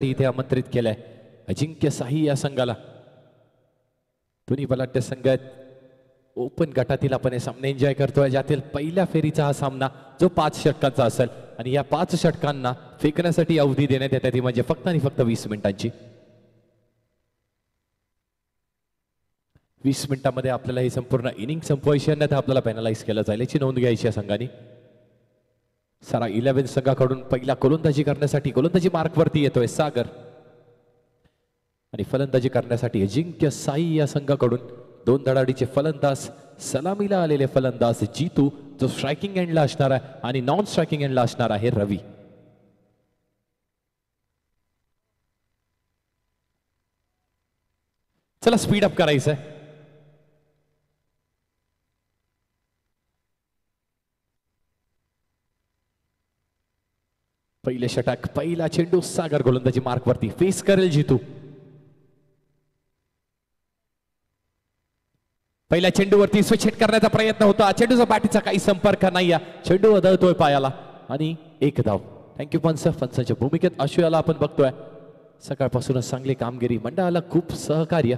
इथे आमंत्रित केलंय अजिंक्य साई या संघाला. दोन्ही बलाढ्य संघ ओपन गटातील आपण हे सामने एन्जॉय करतोय, ज्यातील पहिल्या फेरीचा हा सामना जो 5 षटकांचा असेल आणि या 5 षटकांना फेकण्यासाठी अवधी देण्यात येते ती म्हणजे फक्त आणि फक्त 20 मिनिटांची. 20 मिनिटांमध्ये आपल्याला ही संपूर्ण इनिंग संपवायची अन्यथा आपल्याला पॅनलाइज केलं जाईल याची नोंद घ्यायची या संघाने. सारा 11 संघाकडून पहिला गोलंदाजी करण्यासाठी गोलंदाजी मार्कवरती येतोय सागर आणि फलंदाजी करण्यासाठी अजिंक्य साई या संघाकडून 2 धडाडीचे फलंदाज, सलामीला आलेले फलंदाज जीतू जो स्ट्रायकिंग एंडला असणार आहे आणि नॉन स्ट्रायकिंग एंडला असणार आहे रवी. चला स्पीड अप करायचंय. पहिले षटक, पहिला चेंडू सागर गोलंदाजी मार्कवरती फेस करेल जीतू. पहिल्या चेंडूवरती स्विच हिट करण्याचा प्रयत्न होता, चेंडूचा बॅटीचा काही संपर्क नाही, चेंडू अदळतोय पायाला आणि 1 धाव. थँक्यू पंच. पंचांच्या भूमिकेत आशुयाला आपण बघतोय. सकाळपासूनच चांगली कामगिरी, मंडळाला खूप सहकार्य.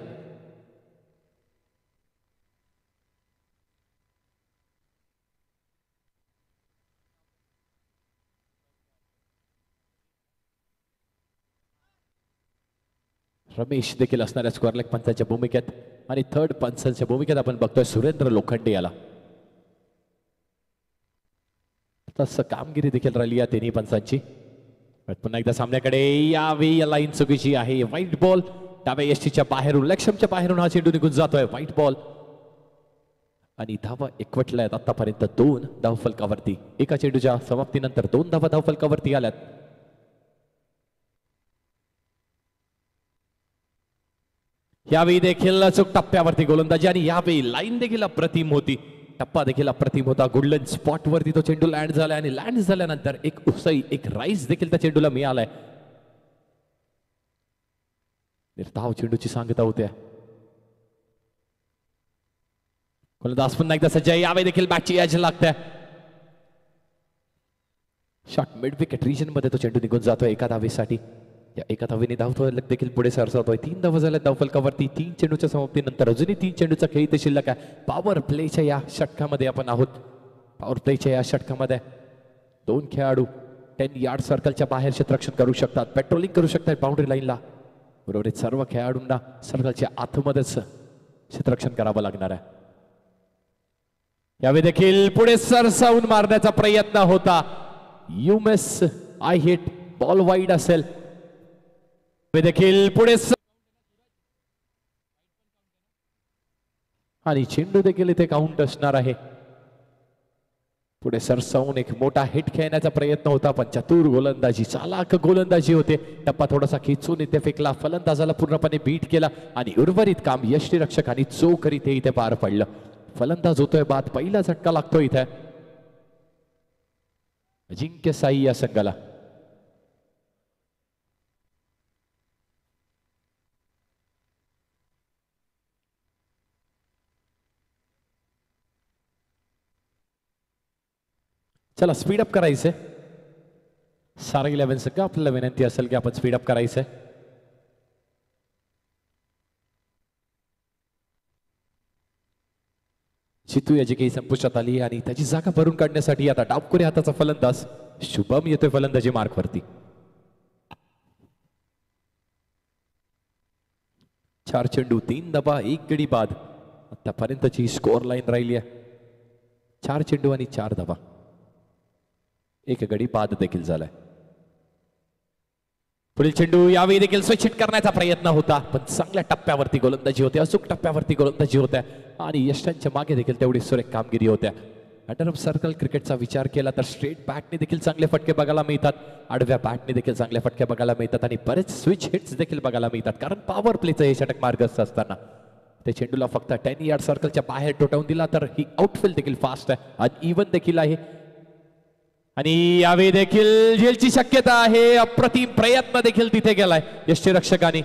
रमेश देखील असणाऱ्या स्क्वेअरलेग पंचांच्या भूमिकेत आणि थर्ड पंचांच्या भूमिकेत आपण बघतोय सुरेंद्र लोखंडे याला. तसं कामगिरी देखील राहिली या तिन्ही पंचांची. पुन्हा एकदा सामन्याकडे यावेळी या लाईन चुकीची आहे. व्हाईट बॉल डाव्या यष्टीच्या बाहेरून, लक्ष्यमच्या बाहेरून हा चेंडू निघून जातोय. व्हाईट बॉल आणि धावा एकवटल्या आहेत आतापर्यंत 2 धावफलकावरती. एका चेंडूच्या समाप्तीनंतर 2 धावा धावफलकावरती आल्यात. यावेळी देखील अचूक टप्प्यावरती गोलंदाजी आणि यावेळी लाईन देखील अप्रतिम होती, टप्पा देखील अप्रतिम होता. गोल्डन स्पॉट वरती तो चेंडू लँड झालाय आणि लँड झाल्यानंतर एक उसई, एक राईस देखील त्या चेंडूला मिळालाय. निर्धाव चेंडूची सांगता होत्या. गोलंदाज पुन्हा एकदा सज्ज आहे. यावेळी देखील बॅटची एज लागते. शॉट मिड विकेट रिजन मध्ये तो चेंडू निघून जातोय एका धावेसाठी. या एका धावेने धावतोय देखील पुढे सरसावतोय. 3 धावा झाल्या धावफलकावरती. 3 चेंडूच्या समाप्तीनंतर अजूनही 3 चेंडूचा खेळ इथे शिल्लक आहे. पॉवर प्लेच्या या षटकामध्ये आपण आहोत. पॉवर प्लेच्या या षटकामध्ये 2 खेळाडू 10 यार्ड सर्कलच्या बाहेर क्षेत्ररक्षण करू शकतात, पेट्रोलिंग करू शकतात बाउंड्री लाईनला. बरोबर सर्व खेळाडूंना सर्कलच्या आतमध्येच क्षेत्ररक्षण करावं लागणार आहे. यावेळी देखील पुढे सरसावून मारण्याचा प्रयत्न होता. You miss, I hit, ball wide असेल. देखील पुढे आणि चेंडू देखील इथे काउंट असणार आहे. पुढे सरसावून एक मोठा हिट खेळण्याचा प्रयत्न होता, पण चतुर गोलंदाजी, चालाख गोलंदाजी होते. टप्पा थोडासा खिचून इथे फेकला, फलंदाजाला पूर्णपणे बीट केला आणि उर्वरित काम यष्टीरक्षकांनी चोखरीत इथे पार पडलं. फलंदाज होतोय बाद. पहिला झटका लागतोय इथे अजिंक्य साई या संघाला. चला स्पीड अप करायचंय. सारा 11 संघ आपल्याला विनंती असेल की आपण स्पीड अप करायचंय. चितू याची काही संपुष्टात आली आणि त्याची जागा भरून काढण्यासाठी आता डावखुऱ्या हाताचा फलंदाज शुभम येतोय फलंदाजी मार्कवरती. 4 चेंडू 3 धावा 1 गडी बाद आतापर्यंतची स्कोअर लाईन राहिली आहे. 4 चेंडू आणि 4 धावा, 1 गडी बाद देखील झालाय. पुढील चेंडू यावेळी देखील स्विच हिट करण्याचा प्रयत्न होता, पण चांगल्या टप्प्यावरती गोलंदाजी होते, अचूक टप्प्यावरती गोलंदाजी होत्या आणि यष्टांच्या मागे देखील तेवढी सुरेख कामगिरी होत्या. अंडर सर्कल क्रिकेटचा विचार केला तर स्ट्रेट बॅटने देखील चांगले फटके बघायला मिळतात, आडव्या बॅटने देखील चांगले फटके बघायला मिळतात आणि बरेच स्विच हिट्स देखील बघायला मिळतात. कारण पॉवर प्लेचं हे षटक मार्गस्थ असताना ते चेंडूला फक्त 10 यार्ड सर्कलच्या बाहेर टोटावून दिला तर ही आउटफील्ड देखील फास्ट आहे आणि इव्हन देखील आहे. आणि यावेळी देखील झेलची शक्यता आहे. अप्रतिम प्रयत्न देखील तिथे गेलाय यष्टीरक्षकांनी.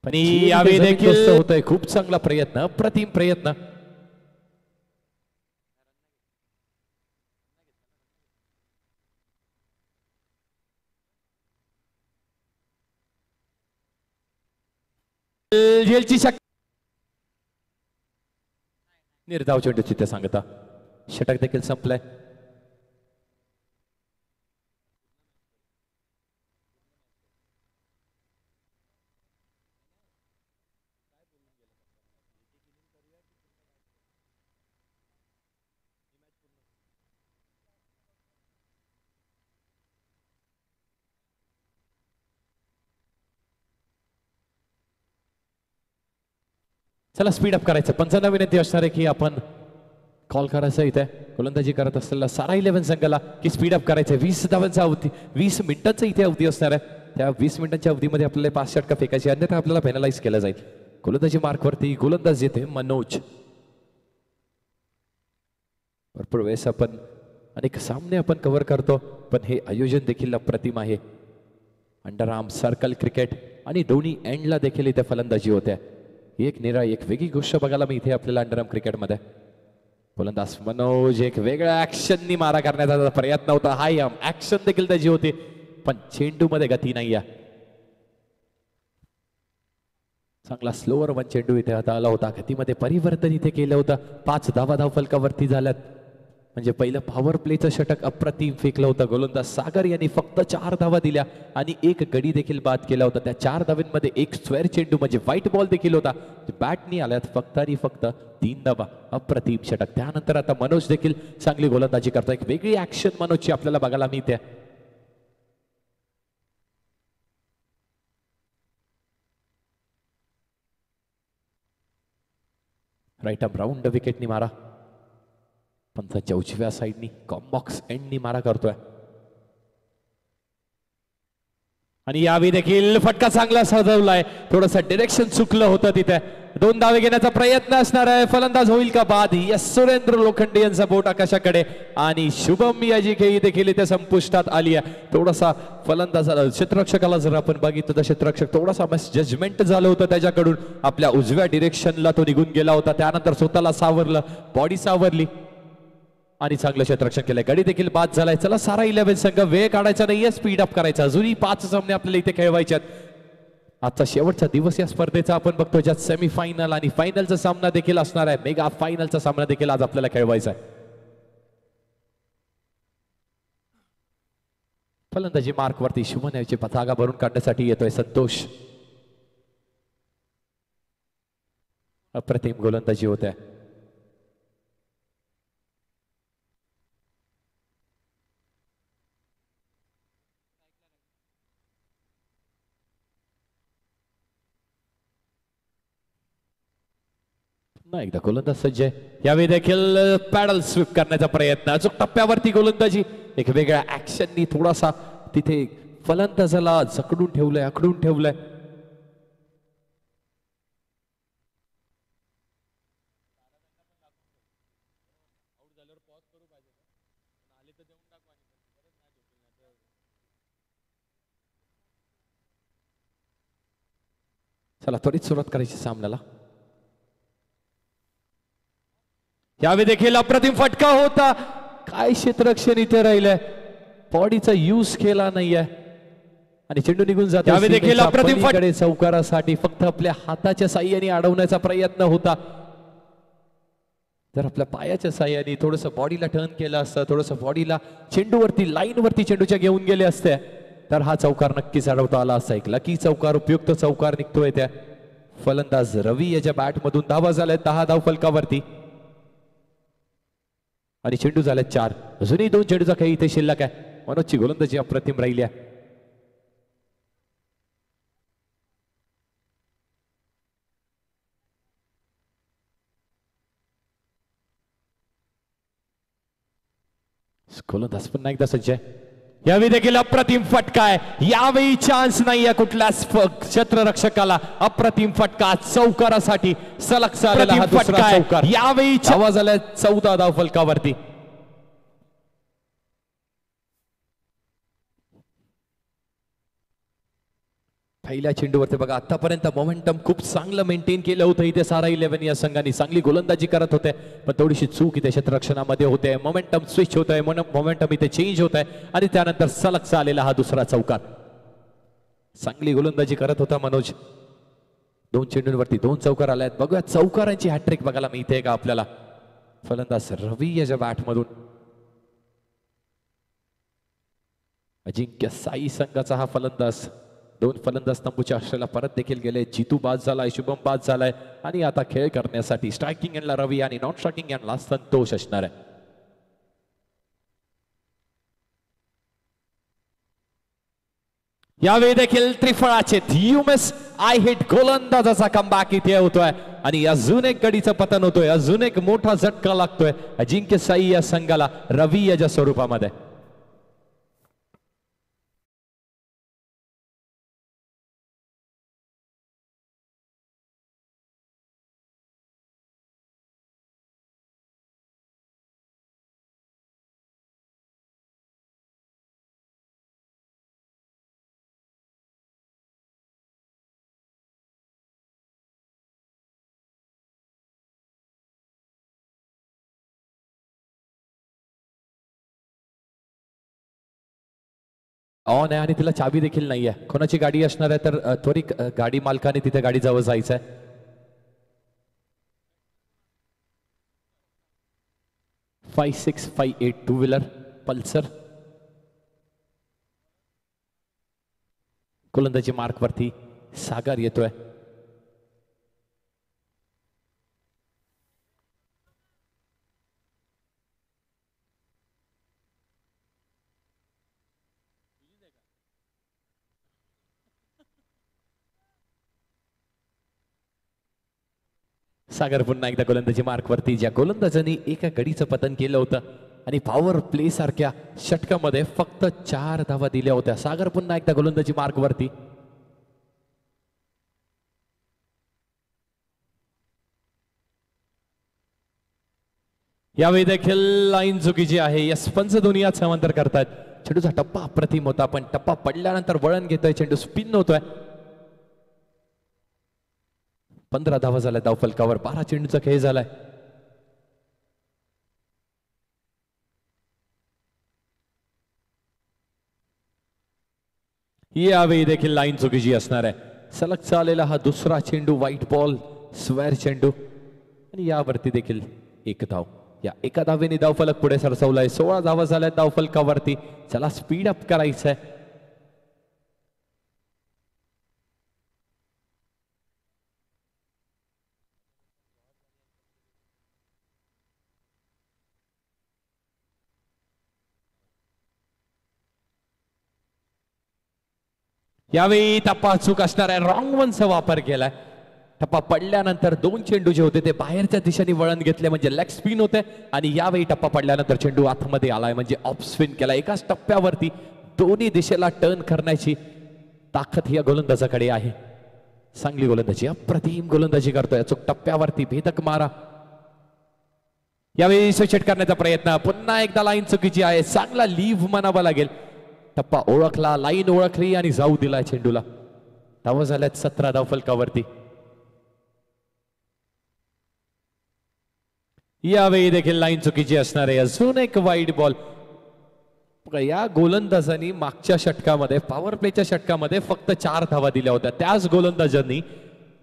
पण यावेळी देखील होतोय खूप चांगला प्रयत्न, अप्रतिम प्रयत्न. झेलची शक्य निर्धाव चेंडूची ते सांगता षटक देखील संपलंय. चला स्पीड अप करायचं. पंचांना विनंती असणार आहे की आपण कॉल करायचं इथे गोलंदाजी करत असलेला सारा 11 संघाला की स्पीड अप करायचं. 20 धावांचा अवधी 20 मिनिटांचा इथे अवधी असणार आहे. त्या 20 मिनिटांच्या अवधीमध्ये आपल्याला 5 षटका फेकायची अन्यथा आपल्याला पेनलाइज केलं जाईल. गोलंदाजी मार्कवरती गोलंदाज येते मनोज. भरपूर वेळेस आपण अनेक सामने आपण कव्हर करतो पण हे आयोजन देखील अप्रतिम आहे. अंडर आर्म सर्कल क्रिकेट आणि दोन्ही एंडला देखील इथे फलंदाजी होते. एक निराळी एक वेगळी गोष्ट बघायला मी इथे आपल्याला अंडर आर्म क्रिकेटमध्ये. गोलंदाज मनोज एक वेगळ्या ऍक्शननी मारा करण्याचा प्रयत्न होता. हाय ऍक्शन देखील त्याची होती पण चेंडू मध्ये गती नाही आहे. चांगला स्लोअर वन चेंडू इथे हाता आला होता. गतीमध्ये परिवर्तन इथे केलं होतं. 5 धावा धाव फलकावरती झाल्यात. म्हणजे पहिलं पॉवर प्लेचं षटक अप्रतिम फेकलं होतं. गोलंदाज सागर यांनी फक्त 4 धावा दिल्या आणि एक गडी देखील बाद केला होता. त्या 4 धावांमध्ये एक स्क्वेअर चेंडू म्हणजे व्हाईट बॉल देखील होता. बॅटनी आल्यात फक्त आणि फक्त 3 धावा. अप्रतिम षटक. त्यानंतर आता मनोज देखील चांगली गोलंदाजी करतो. एक वेगळी ऍक्शन मनोजची आपल्याला बघायला मिळते. राईट आर्म राऊंड विकेटनी मारा. पंचाच्या उजव्या साईडनी कॉम्बॉक्स एंडनी मारा करतोय आणि यावेळी देखील फटका चांगला सजवलाय. थोडस डिरेक्शन चुकलं होतं तिथे. 2 धावे घेण्याचा प्रयत्न असणार आहे. फलंदाज होईल का बाद. यस सुरेंद्र लोखंडे यांचा बोट आकाशाकडे आणि शुभम याची खेळी देखील इथे संपुष्टात आली आहे. थोडासा फलंदाजाला क्षेत्ररक्षकाला जर आपण बघितलं तर क्षेत्ररक्षक थोडासा मिस जजमेंट झालं होतं त्याच्याकडून. आपल्या उजव्या डिरेक्शनला तो निघून गेला होता. त्यानंतर स्वतःला सावरलं, बॉडी सावरली आणि चांगलं क्षेत्ररक्षण केलंय. गडी देखील बाद झालाय. चला सारा 11 संघ वेळ काढायचा नाहीये, स्पीड अप करायचा. अजूनही 5 सामने आपल्याला इथे खेळवायचे आहेत. आजचा शेवटचा दिवस या स्पर्धेचा आपण बघतो ज्यात सेमीफायनल आणि फायनलचा सामना देखील असणार आहे. मेगा फायनलचा सामना देखील आज आपल्याला खेळवायचा आहे. फलंदाजी मार्क वरती शुभन पताका भरून काढण्यासाठी येतोय संतोष. अप्रतिम गोलंदाजी होते. एकदा गोलंदाज सज्ज आहे. यावेळी देखील पॅडल स्वीप करण्याचा प्रयत्न. अचूक टप्प्यावरती गोलंदाजी एक वेगळ्या ऍक्शननी थोडासा तिथे फलंदाजाला जकडून ठेवलंय, आखडून ठेवलंय. चला त्वरित सुरुवात करायची सामन्याला. यावेळी देखील अप्रतिम फटका होता. काय क्षेत्ररक्षण इथे राहिलंय. बॉडीचा यूज केला नाहीये आणि चेंडू निघून जातो. यावेळी देखील अप्रतिम फटका चौकारासाठी फक्त आपल्या हाताच्या साह्याने अडवण्याचा प्रयत्न होता. जर आपल्या पायाच्या साह्याने थोडस बॉडीला टर्न केलं असतं, थोडस बॉडीला चेंडूवरती लाईन वरती चेंडूच्या घेऊन गेले असते तर हा चौकार नक्कीच अडवता आला असता. एक लकी चौकार, उपयुक्त चौकार निघतोय. त्या फलंदाज रवी याच्या बॅट मधून धावा झाल्या 10 धाव फलकावरती आणि चेंडू झाले 4. अजूनही 2 चेंडूचा खेळ इथे शिल्लक आहे. मनोजची गोलंदाजी अप्रतिम राहिली आहे. गोलंदाज पुन्हा एकदा सज्ज आहे. यावेळी देखील अप्रतिम फटका आहे. यावेळी चान्स नाहीये कुठल्याच क्षेत्ररक्षकाला. अप्रतिम फटका चौकारासाठी सलग चाललेला हा दुसरा चौकार. यावेळी धावा झाल्या 14 धाव फलकावरती. पहिल्या चेंडूवरती बघा आतापर्यंत मोमेंटम खूप चांगलं मेंटेन केलं होतं इथे सारा 11 या संघाने. चांगली गोलंदाजी करत होते पण थोडीशी चूक इथे क्षेत्ररक्षणामध्ये होते. मोमेंटम स्विच होत आहे, मोमेंटम इथे चेंज होत आहे आणि त्यानंतर सलग आलेला हा दुसरा चौकार. चांगली गोलंदाजी करत होता मनोज. 2 चेंडूंवरती 2 चौकार आले आहेत. बघूया चौकारांची हॅट्रिक बघायला मिळते का आपल्याला. फलंदाज रवी याच्या बॅटमधून. अजिंक्य साई संघाचा हा फलंदाज. 2 फलंदाज तंबूच्या आश्रयाला परत देखील गेले. जितू बाद झालाय, शुभम बाद झालाय आणि आता खेळ करण्यासाठी स्ट्रायकिंग एंडला रवी आणि नॉन स्ट्रायकिंग एंडला संतोष असणार आहे. यावेळी देखील त्रिफळाचे यूएस आय हिट गोलंदाजाचा कमबॅक इथे होतोय आणि अजून एक गडीचं पतन होतोय. अजून एक मोठा झटका लागतोय अजिंक्य साई या संघाला रवी याच्या स्वरूपामध्ये. ऑन आहे आणि तिला चाबी देखील नाहीये. कोणाची गाडी असणार आहे तर त्वरित गाडी मालकाने तिथे गाडी जवळ जायचंय. Five 658 two wheeler Pulsar. गोलंदाजी मार्क वरती सागर येतोय. सागर पुन्हा एकदा गोलंदाजी मार्क वरती. ज्या गोलंदाजांनी एका गडीचं पतन केलं होतं आणि पॉवर प्ले सारख्या षटकामध्ये फक्त 4 धावा दिल्या होत्या. सागर पुन्हा एकदा गोलंदाजी मार्क वरती. यावेळी देखील लाईन चुकीची आहे. यस पंच दुनिया समांतर करतायत. चेंडूचा टप्पा अप्रतिम होता पण टप्पा पडल्यानंतर वळण घेतोय. चेंडू स्पिन होतोय. 15 धावा झाल्या धावफलकावर. 12 चेंडूचा खेळ झालाय. यावेळी देखील लाईन चुकीची असणार आहे. सलग चाललेला हा दुसरा चेंडू व्हाईट बॉल स्क्वेअर चेंडू आणि यावरती देखील 1 धाव. या एका धावेने धावफलक पुढे सरसवलाय. 16 धावा झाल्या धावफलकावरती. चला स्पीड अप करायचंय. यावेळी टप्पा चूक असणार आहे. रॉंग वनचा वापर केलाय. टप्पा पडल्यानंतर 2 चेंडू जे होते ते बाहेरच्या दिशेने वळण घेतले म्हणजे लेग स्पिन होते आणि यावेळी टप्पा पडल्यानंतर चेंडू आतमध्ये आलाय म्हणजे ऑफ स्पिन केला. एकाच टप्प्यावरती दोन्ही दिशेला टर्न करण्याची ताकद या गोलंदाजाकडे आहे. चांगली गोलंदाजी, अप्रतिम गोलंदाजी करतोय. अचूक टप्प्यावरती भेदक मारा. यावेळी स्विच करण्याचा प्रयत्न. पुन्हा एकदा लाईन चुकीची आहे. चांगला लीव्ह म्हणावा लागेल. टप्पा ओळखला, लाईन ओळखली आणि जाऊ दिलाय चेंडूला. धावा झाल्यात 17 धावफलकावरती. यावेळी देखील लाईन चुकीची असणार आहे. अजून एक वाईड बॉल. या गोलंदाजांनी मागच्या षटकामध्ये पॉवर प्लेच्या षटकामध्ये फक्त 4 धावा दिल्या होत्या. त्याच गोलंदाजांनी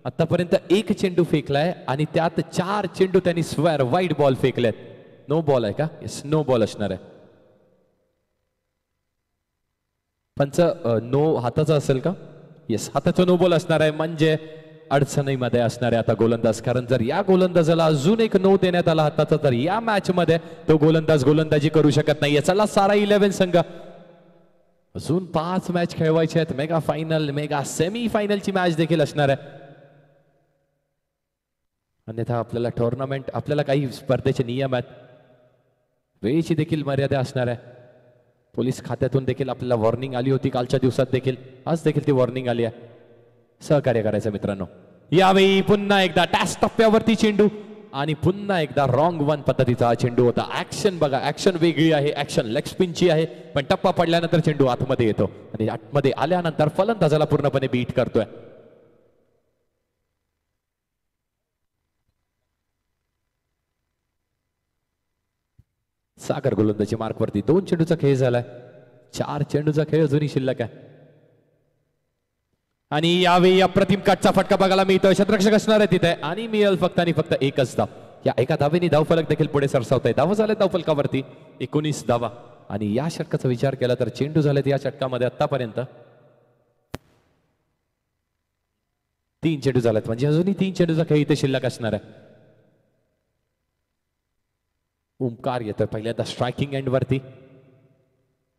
आतापर्यंत 1 चेंडू फेकलाय आणि त्यात 4 चेंडू त्यांनी स्क्वेअर वाईड बॉल फेकलेत. नो बॉल आहे का? येस, नो बॉल असणार आहे. पंच नो हाताचा असेल का? येस, हाताचा नो बॉल असणार आहे म्हणजे अडचणीमध्ये असणार आहे आता गोलंदाज. कारण जर या गोलंदाजाला अजून एक नो देण्यात आला हाताचा तर या मॅच मध्ये तो गोलंदाज गोलंदाजी करू शकत नाहीये. चला सारा 11 संघ. अजून 5 मॅच खेळवायचे आहेत. मेगा फायनल, मेगा सेमी फायनलची मॅच देखील असणार आहे. अन्यथा आपल्याला टुर्नामेंट, आपल्याला काही स्पर्धेचे नियम आहेत. वेळेची देखील मर्यादा असणार आहे. पोलीस खात्यातून देखील आपल्याला वॉर्निंग आली होती कालच्या दिवसात देखील. आज देखील ती वॉर्निंग आली आहे. सहकार्य करायचं मित्रांनो. यावेळी पुन्हा एकदा टॅस टप्प्यावरती चेंडू आणि पुन्हा एकदा रॉंग वन पद्धतीचा चेंडू होता. ऍक्शन बघा, ऍक्शन वेगळी आहे. ऍक्शन लेग स्पिनची आहे पण टप्पा पडल्यानंतर चेंडू आतमध्ये येतो आणि आतमध्ये आल्यानंतर फलंदाजाला पूर्णपणे बीट करतोय. सागर गोलंदाजी मार्कवरती. 2 चेंडूचा खेळ झालाय. 4 चेंडूचा खेळ अजूनही शिल्लक आहे. आणि यावेळी अप्रतिम कटचा फटका बघायला मिळतोय. क्षेत्ररक्षक असणार आहे तिथे आणि मिळेल फक्त आणि फक्त एकच धाव. या एका धावेने धावफलक देखील पुढे सरसावत आहे. धावा झाल्या धावफलकावरती 19 धावा. आणि या षटकाचा विचार केला तर चेंडू झालेत या षटकामध्ये आतापर्यंत 3 चेंडू झालेत, म्हणजे अजूनही 3 चेंडूचा खेळ इथे शिल्लक असणार आहे. ओमकार येतोय पहिल्यांदा स्ट्रायकिंग एंड वरती.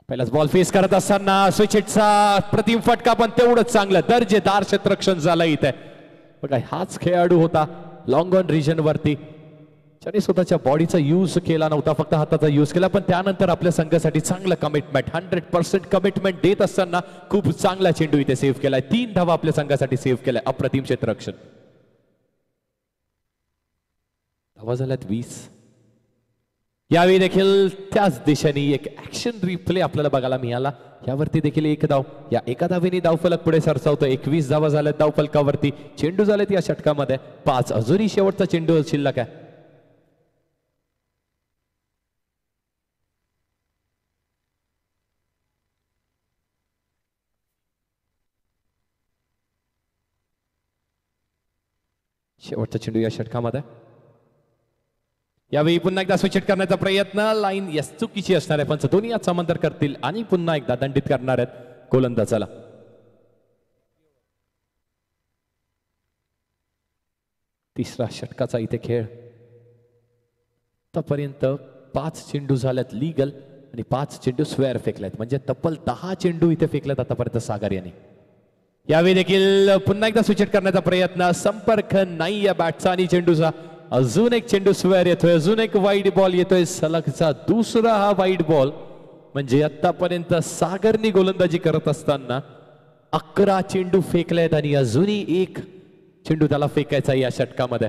पहिलाच बॉल फेस करत असताना स्विच हिटचा प्रतिम फटका, पण तेवढंच चांगलं दर्जेदार क्षेत्ररक्षण झालं इथे. बघा हाच खेळाडू होता लॉंग ऑन रिजन वरती, ज्याने स्वतःच्या बॉडीचा यूज केला नव्हता, फक्त हाताचा यूज केला. पण त्यानंतर आपल्या संघासाठी चांगलं कमिटमेंट 100% कमिटमेंट देत असताना खूप चांगला चेंडू इथे सेव्ह केलाय. 3 धावा आपल्या संघासाठी सेव्ह केलाय. अप्रतिम क्षेत्ररक्षण. धावा झाल्यात 20. यावेळी देखील त्याच दिशेने एक ऍक्शन रिप्ले आपल्याला बघायला मिळाला. यावरती देखील एक धाव. या एका धावेने धावफलक पुढे सरसावतो. 21 धावा झाल्यात धावफलकावरती. चेंडू झालेत या षटकामध्ये 5. अजूनही शेवटचा चेंडू शिल्लक आहे. शेवटचा चेंडू या षटकामध्ये. यावेळी पुन्हा एकदा स्विच हिट करण्याचा प्रयत्न. लाईन यस चुकीची असणार आहे, पण दोन्ही यात समांतर करतील आणि पुन्हा एकदा दंडित करणार आहेत गोलंदाजाला. तिसरा षटकाचा इथे खेळ. आतापर्यंत 5 चेंडू झाल्यात लीगल आणि 5 चेंडू स्क्वेअर फेकलेत, म्हणजे तब्बल 10 चेंडू इथे फेकलेत आतापर्यंत सागर यांनी. यावेळी देखील पुन्हा एकदा स्विच हिट करण्याचा प्रयत्न. संपर्क नाही या बॅटचा आणि चेंडूचा. अजून एक चेंडू स्क्वेअर येतोय. अजून एक वाईड बॉल येतोय. सलगचा दुसरा हा वाईड बॉल, म्हणजे आतापर्यंत सागरनी गोलंदाजी करत असताना 11 चेंडू फेकलेत आणि अजूनही एक चेंडू त्याला फेकायचा या षटकामध्ये.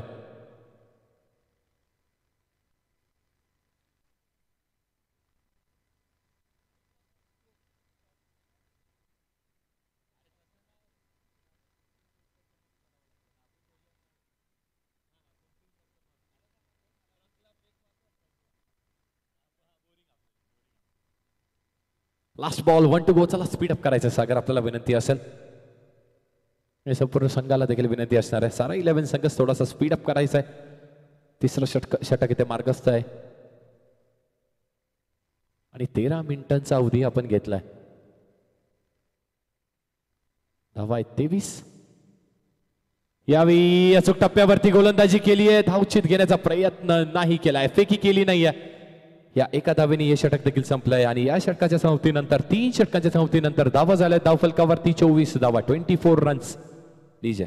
Last ball 1 to go. चला स्पीड अप करायचं सागर, आपल्याला विनंती असेल. संपूर्ण संघाला देखील विनंती असणार आहे. सारा 11 संघ थोडासा स्पीड अप करायचा आहे. तिसरं षटक इथे मार्गस्थ आहे आणि 13 मिनिटांचा अवधी आपण घेतलाय. धावा आहे 23. यावेळी अचूक टप्प्यावरती गोलंदाजी केली आहे. धावचित घेण्याचा प्रयत्न नाही केलाय, फेकी केली नाहीये. या एका धावेने हे षटक देखील संपलंय आणि या षटकाच्या समाप्तीनंतर 3 षटकांच्या समाप्तीनंतर धावा झाल्या धावफलकावरती 24 धावा, 24 रन्स. डीजे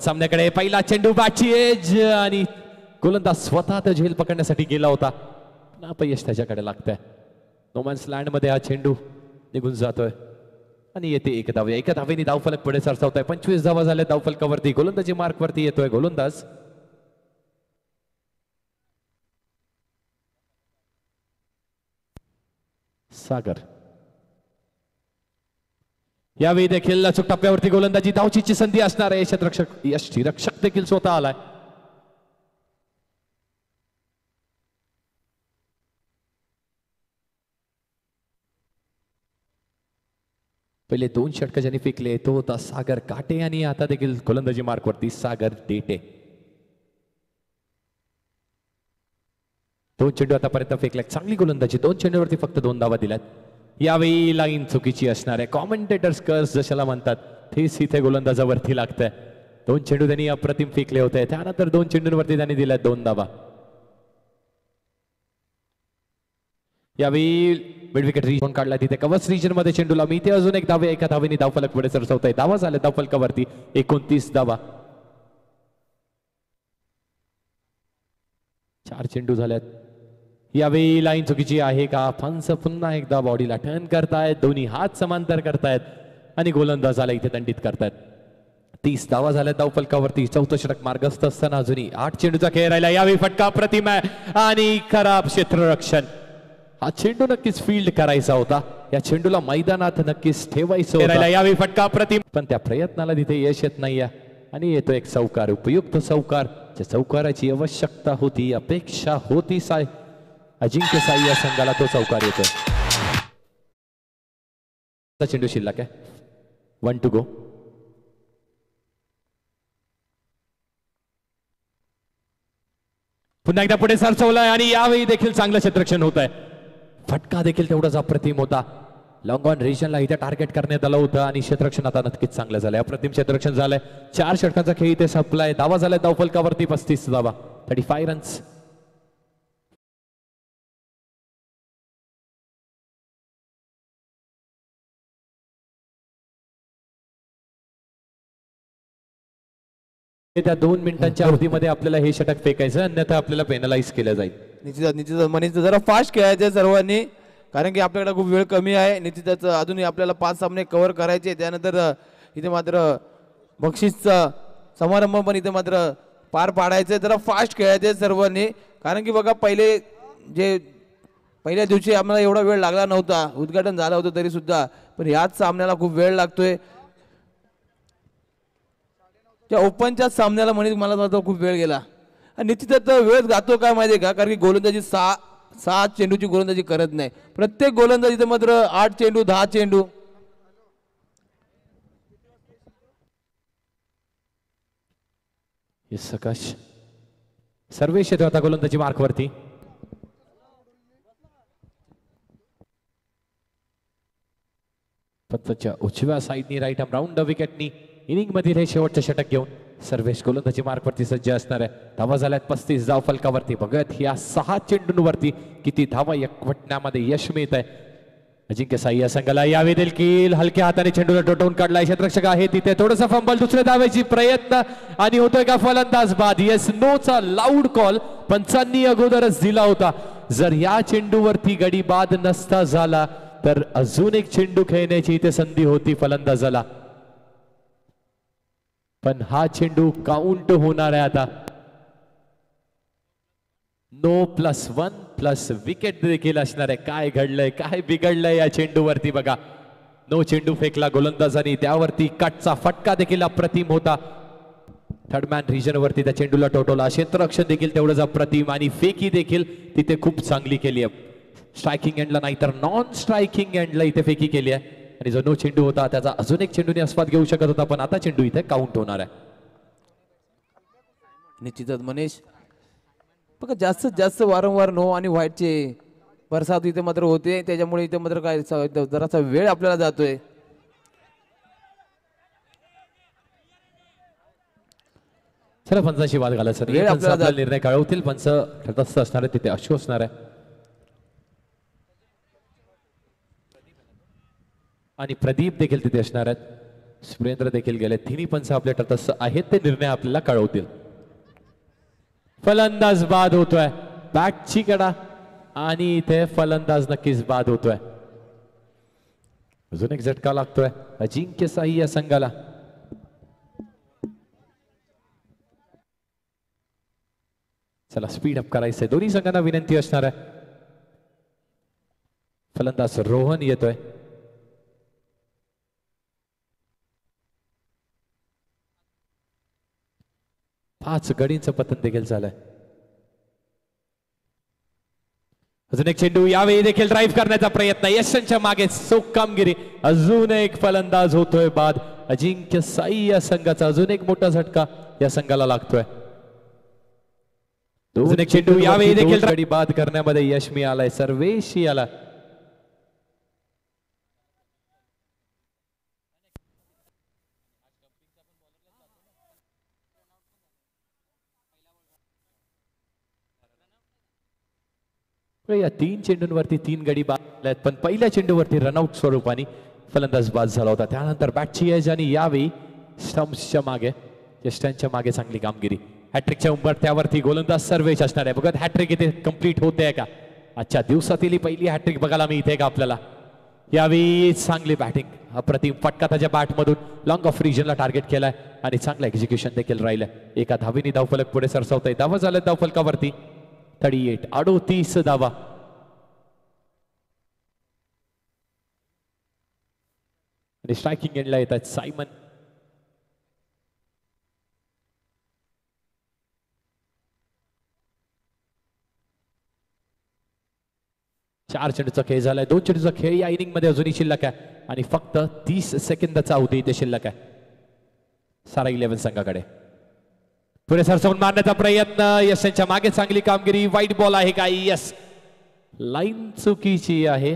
सामन्याकडे. पहिला चेंडू बाची एज आणि गोलंदाज स्वतः तर झेल पकडण्यासाठी गेला होता, अपयश त्याच्याकडे लागतंय. नोमॅन्स लँड मध्ये हा चेंडू निघून जातोय आणि येते एक धाव. एका धावेने धावफलक पुढे सरसावतोय. 25 धावा झाल्या धावफलकावरती. गोलंदाजी मार्क वरती येतोय गोलंदाज सागर. यावेळी देखील अचूक टप्प्यावरती गोलंदाजी धावचीची संधी असणार आहे. यष्टिरक्षक देखील स्वतः आलाय. पहिले 2 षटक ज्यांनी फेकले तो होता सागर काटे आणि आता देखील गोलंदाजी मार्कवरती सागर डेटे. 2 चेंडू आतापर्यंत फेकले. चांगली गोलंदाजी. 2 चेंडूवरती फक्त 2 धावा दिल्यात. यावेळी लाईन चुकीची असणार आहे. कॉमेंटेटर्स कर्स जशाला म्हणतात तेच इथे गोलंदाजावरती लागतंय. 2 चेंडू त्यांनी अप्रतिम फेकले होते. त्यानंतर 2 चेंडूंवरती त्यांनी दिल्या 2 धावा. यावेळी मिड विकेट रिजन काढला तिथे कव्हर रिजन मध्ये चेंडूला मी इथे अजून एक धावे. एका धावेने धावफलक पुढे सरसवतोय. धावा झाल्या धावफलकावरती 29 धावा. 4 चेंडू झाल्यात. यावेळी लाईन चुकीची आहे का? फंस पुन्हा एकदा बॉडीला टर्न करतायत. दोन्ही हात समांतर करतायत आणि गोलंदाजाला इथे दंडित करतायत. 30 धावा झाल्या धावफलकावरती. 4थं षटक मार्गस्थ असताना अजूनही 8 चेंडूचा खेळ राहिला. यावेळी फटका प्रतिम आहे आणि खराब क्षेत्ररक्षण. हा चेंडू नक्कीच फील्ड करायचा होता. या चेंडूला मैदानात नक्कीच ठेवायचं होतं. यावेळी फटका प्रतिम, पण त्या प्रयत्नाला तिथे यश येत नाहीये आणि येतो एक चौकार. उपयुक्त चौकार. ज्या चौकाराची आवश्यकता होती, अपेक्षा होती अजिंक्य साई या संघाला तो चौकार येतोय. चेंडू शिल्लक आहे. 1 to go. पुन्हा एकदा पुढे सरसवलाय आणि यावेळी देखील चांगलं क्षेत्ररक्षण होत आहे. फटका देखील तेवढाच अप्रतिम होता. लॉंग ऑन रिजनला इथे टार्गेट करण्यात आलं होतं आणि क्षेत्ररक्षण आता नक्कीच चांगलं झालंय. अप्रतिम क्षेत्ररक्षण झालंय. 4 षटकांचा खेळ इथे संपलाय. धावा झालाय धावफलकावरती 35 धावा. 35 रन्स. त्या 2 मिनिटांच्या अवधीमध्ये आपल्याला हे षटक फेकायचं, अन्यथा आपल्याला पेनलाइज केलं जाईल. निश्चितच मनीष जरा फास्ट खेळायचं सर्वांनी, कारण की आपल्याकडे खूप वेळ कमी आहे. निश्चितच अजूनही आपल्याला 5 सामने कव्हर करायचे. त्यानंतर इथे मात्र बक्षीसचा समारंभ पण इथे मात्र पार पाडायचे. जरा फास्ट खेळायचे सर्वांनी, कारण की बघा पहिल्या दिवशी आम्हाला एवढा वेळ लागला नव्हता. उद्घाटन झालं होतं तरी सुद्धा, पण याच सामन्याला खूप वेळ लागतोय. त्या ओपनच्या सामन्याला मला मात्र खूप वेळ गेला. निश्चितच वेळ जातो काय माहिती का, कारण की गोलंदाजी 6 चेंडूची गोलंदाजी करत नाही. प्रत्येक गोलंदाजीचं मात्र 8 चेंडू 10 चेंडू. सकाश सर्वेश येतो आता गोलंदाजी मार्कवरती. पत्तच्या उजव्या साईडनी राईट आर्म राऊंड विकेटनी इनिंग मधील हे शेवटचे षटक घेऊन सर्वेश गोलंदाजी मार्कवरती सज्ज असणार आहे. धावा झाल्यात 35 धाव फलकावरती. बघत या 6 चेंडूंवरती किती धावा एकवटण्यामध्ये यश मिळत आहे अजिंक्य साई या संघाला. यावेळी देखील हलक्या हाताने चेंडूला टोटवून काढलाय. क्षेत्ररक्षक आहे तिथे. थोडंसं फंबल. दुसऱ्या धावेची प्रयत्न आणि होतोय का फलंदाज बाद. येस नोचा लाऊड कॉल पंचांनी अगोदरच दिला होता. जर या चेंडूवरती गडी बाद नसता झाला तर अजून एक चेंडू खेळण्याची इथे संधी होती फलंदाजाला, पण हा चेंडू काउंट होणार आहे आता. नो +1 विकेट देखील असणार आहे. काय घडलंय, काय बिघडलंय या चेंडूवरती बघा. नो चेंडू फेकला गोलंदाजांनी. त्यावरती कटचा फटका देखील अप्रतिम होता. थर्ड मॅन रिजन वरती त्या चेंडूला टोटवला. क्षेत्ररक्षण देखील तेवढंच अप्रतिम आणि फेकी देखील तिथे खूप चांगली केली आहे. स्ट्रायकिंग एंडला नाही तर नॉन स्ट्रायकिंग एंडला इथे फेकी केली आहे. आणि जो नो चेंडू होता त्याचा अजून एक चेंडूने आस्वाद घेऊ शकत होता, पण आता चेंडू इथे काउंट होणार आहे. निश्चितच मनीष बघा जास्तीत जास्त वारंवार नो आणि व्हाईटचे बरसात इथे मात्र होते. त्याच्यामुळे इथे मात्र काय जरासा वेळ आपल्याला जातोय. चला पंचांशी वाद घाला सर. आपला निर्णय कळवतील. पंच तटस्थ असणार आहे तिथे. अशू असणार आहे आणि प्रदीप देखील तिथे असणार आहेत. सुरेंद्र देखील गेले. तिन्ही पंच आपल्या तटस्थ आहेत. ते निर्णय आपल्याला कळवतील. फलंदाज बाद होतोय. बॅटची कडा आणि इथे फलंदाज नक्कीच बाद होतोय. अजून एक झटका लागतोय अजिंक्य साई या संघाला. चला स्पीड अप करायचंय. दोन्ही संघांना विनंती असणार आहे. फलंदाज रोहन येतोय. 5 गडींचं पतन देखील झालंय. अजून एक चेंडू, यावेळी देखील ड्राईव्ह करण्याचा प्रयत्न, यशांच्या मागे चोख कामगिरी. अजून एक फलंदाज होतोय बाद. अजिंक्य साई या संघाचा अजून एक मोठा झटका या संघाला लागतोय. अजून एक चेंडू, यावेळी देखील गडी बाद करण्यामध्ये यश मिळालंय, सर्वेश आला. या 3 चेंडूंवरती 3 गडी बाद आहेत, पण पहिल्या चेंडूवरती रनआउट स्वरूपाने फलंदाज बाद झाला होता. त्यानंतर बॅटची एज आणि यावेळी स्टंप्सच्या मागे, यष्टांच्या मागे चांगली कामगिरी. हॅट्रिकच्या उंबरठ्यावरती गोलंदाज सर्वेश असणार आहे. बघत हॅट्रिक इथे कंप्लीट होते का? आजच्या दिवसातील ही पहिली हॅट्रिक बघायला मिळते का आपल्याला? यावेळी चांगली बॅटिंग, अप्रतिम फटका त्याच्या बॅटमधून लॉंग ऑफ रिजनला टार्गेट केलाय आणि चांगलं एक्झिक्युशन देखील राहिलंय. एका धावेने धावफलक पुढे सरसावतोय. धावा झाल्या धावफलकावरती 38 धावा. आणि स्ट्रायकिंग एंडला येत आहेत सायमन. चार चेंडूचा खेळ झालाय. 2 चेंडूचा खेळ या इनिंग मध्ये अजूनही शिल्लक आहे आणि फक्त 30 सेकंदाचा अवधी इथे शिल्लक आहे सारा 11 संघाकडे. पुढे सरसवून मारण्याचा प्रयत्न, यशांच्या मागे चांगली कामगिरी. वाईट बॉल आहे का? यस, लाईन चुकीची आहे.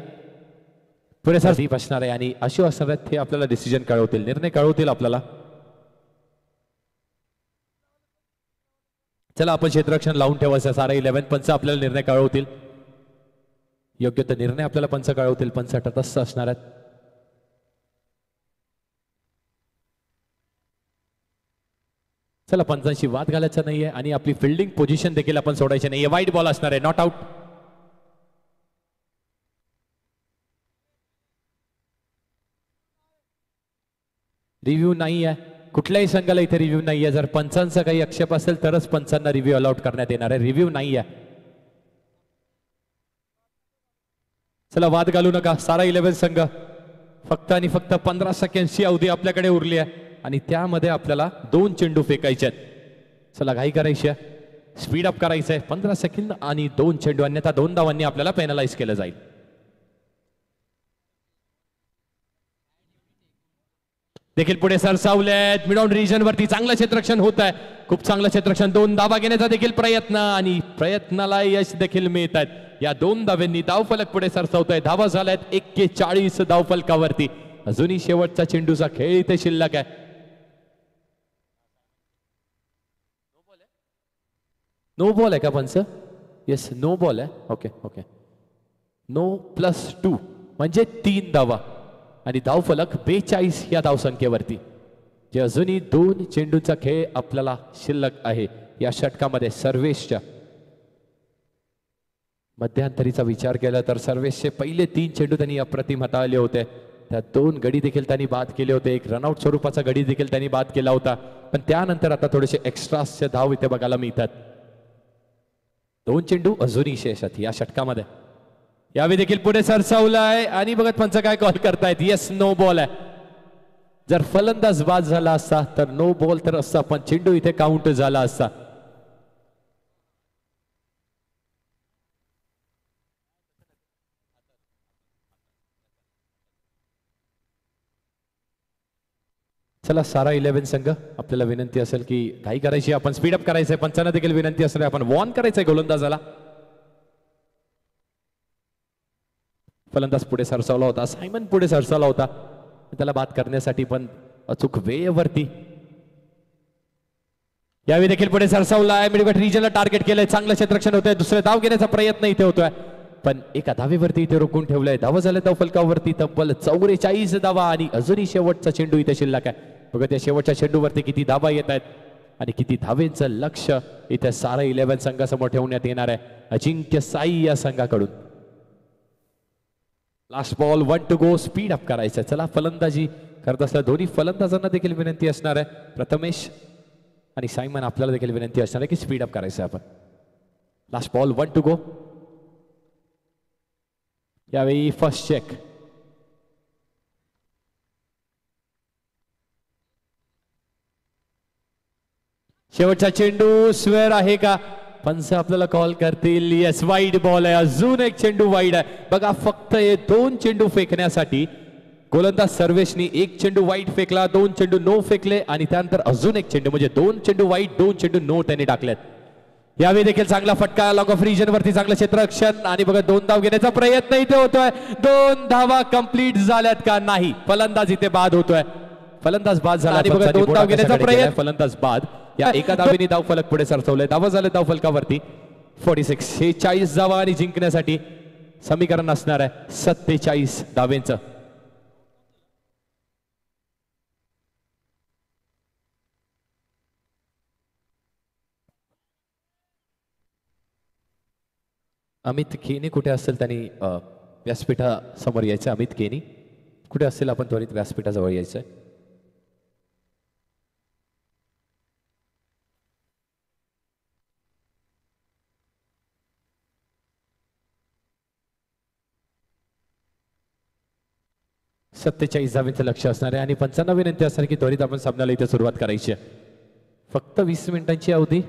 पुढे सरदीप असणार आहे आणि अशू असणार आहेत. हे आपल्याला डिसिजन कळवतील, निर्णय कळवतील आपल्याला. चला आपण क्षेत्ररक्षण लावून ठेवायचं. सारा 11 पंच आपल्याला निर्णय कळवतील. योग्य तो निर्णय आपल्याला पंच कळवतील. पंच तटस्थ असणार आहेत. चला पंचांशी वाद घालायचा नाहीये आणि आपली फिल्डिंग पोझिशन देखील आपण सोडायची नाहीये. वाईट बॉल असणार आहे, नॉट आउट. रिव्ह्यू नाही आहे, कुठल्याही संघाला इथे रिव्ह्यू नाही आहे. जर पंचांचा काही आक्षेप असेल तरच पंचांना रिव्ह्यू अलाउट करण्यात येणार आहे. रिव्ह्यू नाही आहे. चला वाद घालू नका. सारा 11 संघ, फक्त आणि फक्त 15 सेकंडची अवधी आपल्याकडे उरली आहे आणि त्यामध्ये आपल्याला 2 चेंडू फेकायचे आहेत. चला घाई करायची आहे, स्पीड अप करायचं आहे. 15 सेकंद आणि 2 चेंडू, अन्यथा 2 धावांनी आपल्याला पेनलाइज केलं जाईल. देखील पुढे सरसावलेत. मिड ऑन रिजन वरती चांगलं क्षेत्ररक्षण होत आहे, खूप चांगलं क्षेत्ररक्षण. 2 धावा घेण्याचा देखील प्रयत्न आणि प्रयत्नाला यश देखील मिळत आहेत. या 2 धाव्यांनी धावफलक पुढे सरसावत आहे. धावा झाल्यात 41 धावफलकावरती. अजूनही शेवटचा चेंडूचा खेळ इथे शिल्लक आहे. नो बॉल आहे का पंच? येस, नो बॉल आहे. Okay okay. नो +2 म्हणजे 3 धावा आणि धावफलक 42 या धावसंख्येवरती. जे अजूनही 2 चेंडूचा खेळ आपल्याला शिल्लक आहे या षटकामध्ये. सर्वेशच्या मध्यंतरीचा विचार केला तर सर्वेशचे पहिले 3 चेंडू त्यांनी अप्रतिम हाताळले होते. त्या 2 गडी देखील त्यांनी बाद केले होते. एक रनआउट स्वरूपाचा गडी देखील त्यांनी बाद केला होता. पण त्यानंतर आता थोडेसे एक्स्ट्राचे धाव इथे बघायला मिळतात. 2 चेंडू अजूनही शेष आहेत या षटकामध्ये. यावेळी देखील पुढे सरसावलाय आणि बघत पंच काय कॉल करतायत. येस, नो बॉल आहे. जर फलंदाज बाद झाला असता तर नो बॉल तर असता, पण चेंडू इथे काउंट झाला असता. चला सारा 11 संघ, आपल्याला विनंती असेल की घाई करायची, आपण स्पीडअप करायचंय. पंचांना देखील विनंती असेल आपण वॉर्न करायचंय गोलंदाजाला. फलंदाज पुढे सरसावला होता, सायमन पुढे सरसावला होता, त्याला बाद करण्यासाठी पण अचूक वेळेवरती. यावेळी देखील पुढे सरसावला आहे. मिडविकेट रिजनला टार्गेट केलंय. चांगलं क्षेत्ररक्षण होतंय. दुसरे धाव घेण्याचा प्रयत्न इथे होतोय, पण एका धावेवरती इथे रोखून ठेवलंय. धावा झाल्या धाव फलकावरती तब्बल 44 धावा आणि अजूनही शेवटचा चेंडू इथे शिल्लक आहे. बघा त्या शेवटच्या चेंडूवरती किती धावा येत आहेत आणि किती धावेंचं लक्ष इथे सारा 11 संघासमोर ठेवण्यात येणार आहे अजिंक्य साई या संघाकडून. Last ball, 1 to go. Speed up करायचं. चला फलंदाजी करत असल्या दोन्ही फलंदाजांना देखील विनंती असणार आहे. प्रथमेश आणि सायमन आपल्याला देखील विनंती असणार आहे की स्पीड अप करायचं आपण. Last ball, 1 to go. यावेळी फर्स्ट चेक. शेवटचा चेंडू स्वेअर आहे का? पंच आपल्याला कॉल करतील. येस, वाईड बॉल आहे. अजून एक चेंडू वाईड आहे. बघा फक्त हे 2 चेंडू फेकण्यासाठी गोलंदाज सर्वेशनी 1 चेंडू वाईड फेकला, 2 चेंडू नो फेकले आणि त्यानंतर अजून एक चेंडू म्हणजे 2 चेंडू वाईड, 2 चेंडू नो त्यांनी टाकलेत. यावेळी देखील चांगला फटका लॉंग ऑफ रिजन वरती, चांगलं क्षेत्ररक्षण आणि बघा 2 धाव घेण्याचा प्रयत्न इथे होतोय. 2 धावा कंप्लीट झाल्यात का? नाही. फलंदाज इथे बाद होतोय. फलंदाज बाद झाला आणि बघा 2 धाव घेण्याचा प्रयत्न. फलंदाज बाद. या एका धावेने धाव फलक पुढे सरकवले. धावा झाले धाव फलकावरती 46. हे 40 धावा आणि जिंकण्यासाठी समीकरण असणार आहे 47 धावेंचं. अमित केनी कुठे असेल त्यांनी व्यासपीठासमोर यायचं. अमित केनी कुठे असेल आपण त्वरित व्यासपीठाजवळ यायचंय. सत्तेचाळीस धावेंचं लक्ष असणार आहे आणि 95 विनंती असणार की त्वरित आपण सामन्याला इथे सुरुवात करायची आहे. फक्त 20 मिनिटांची अवधी.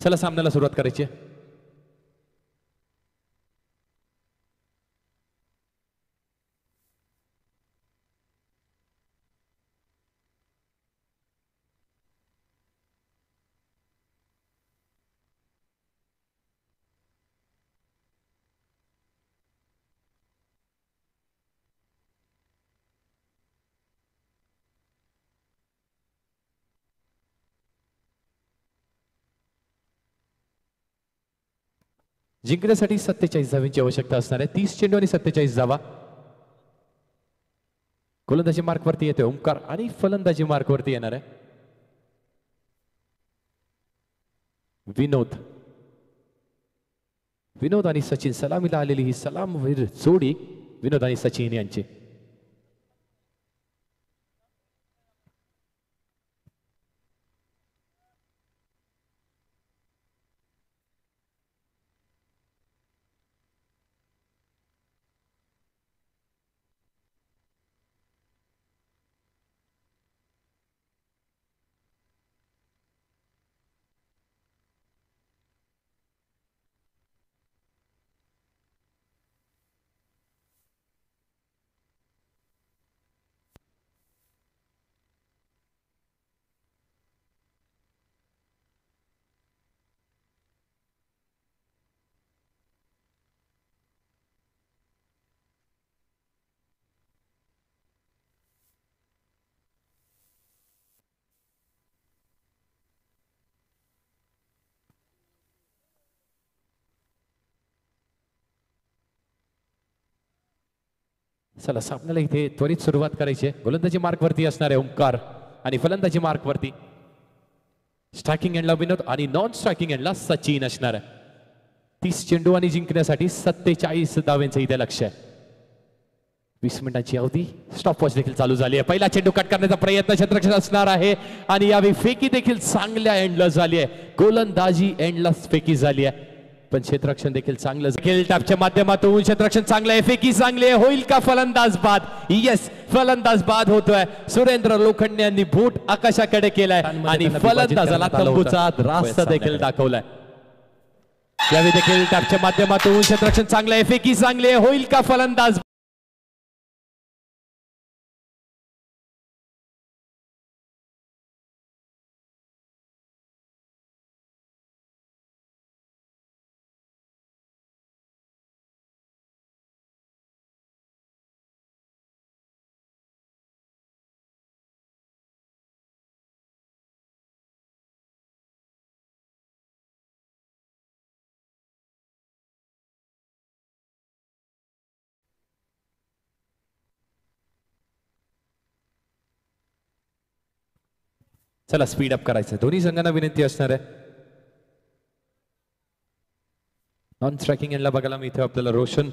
चला सामन्याला सुरुवात करायची आहे. जिंकण्यासाठी 47 धावांची आवश्यकता असणार आहे. 30 चेंडू आणि 47 धावा. गोलंदाजी मार्कवरती येतोय ओंकार आणि फलंदाजी मार्कवरती येणार आहे विनोद. विनोद आणि सचिन सलामीला आलेली ही सलामवीर जोडी विनोद आणि सचिन यांची. चला सामन्याला इथे त्वरित सुरुवात करायची आहे. गोलंदाजी मार्कवरती असणार आहे ओंकार आणि फलंदाजी मार्कवरती स्ट्रायकिंग एंडला विनोद आणि नॉन स्ट्रायकिंग एंडला सचिन असणार आहे. 30 चेंडू आणि जिंकण्यासाठी 47 धावेंचं इथे लक्ष आहे. 20 मिनिटांची अवधी. स्टॉपवॉच देखील चालू झाली आहे. पहिला चेंडू कट करण्याचा प्रयत्न क्षेत्ररक्षण असणार आहे आणि यावेळी फेकी देखील चांगल्या एंडला झाली आहे. गोलंदाजी एंडला फेकी झाली आहे पण क्षेत्ररक्षण देखील चांगलं. खेळ टॅपच्या माध्यमातून क्षेत्ररक्षण चांगलं आहे. फेकी चांगली आहे. होईल का फलंदाज बाद? येस, फलंदाज बाद होतोय. सुरेंद्र लोखंडे यांनी बूट आकाशाकडे केलाय आणि फलंदाजाला तंबूचा रास्ता देखील दाखवलाय. यावेळी देखील टॅपच्या माध्यमातून क्षेत्ररक्षण चांगलं आहे, फेकी चांगली आहे, होईल का फलंदाज. चला स्पीड अप करायचं, दोन्ही संघांना विनंती असणार आहे. नॉन स्ट्रायकिंग एंडला बघायला मी इथे आपल्याला रोशन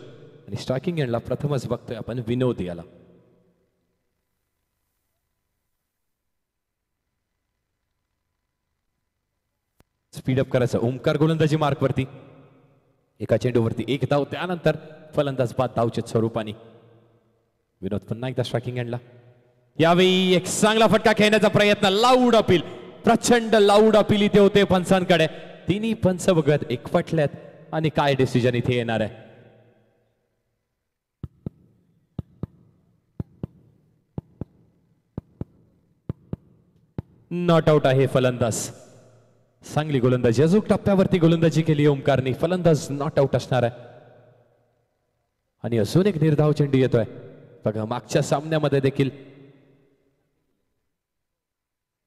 आणि स्ट्रायकिंग एंडला प्रथमच बघतोय आपण विनोद याला. स्पीड अप करायचं. ओमकार गोलंदाजी मार्क वरती, एका चेंडूवरती एक धाव, त्यानंतर फलंदाज बाद धावच्या स्वरूपाने. विनोद पुन्हा एकदा स्ट्रायकिंग एंडला. यावेळी एक चांगला फटका खेळण्याचा प्रयत्न, लाऊड अपील, प्रचंड लाऊड अपील इथे होते पंचांकडे. तिन्ही पंच बघत एकवटल्यात आणि काय डिसिजन इथे येणार आहे. नॉट आउट आहे फलंदाज. चांगली गोलंदाजी, अजून टप्प्यावरती गोलंदाजी केली ओमकारने, फलंदाज नॉट आउट असणार आहे. आणि अजून एक निर्धाव चेंडू येतोय बघा. मागच्या सामन्यामध्ये देखील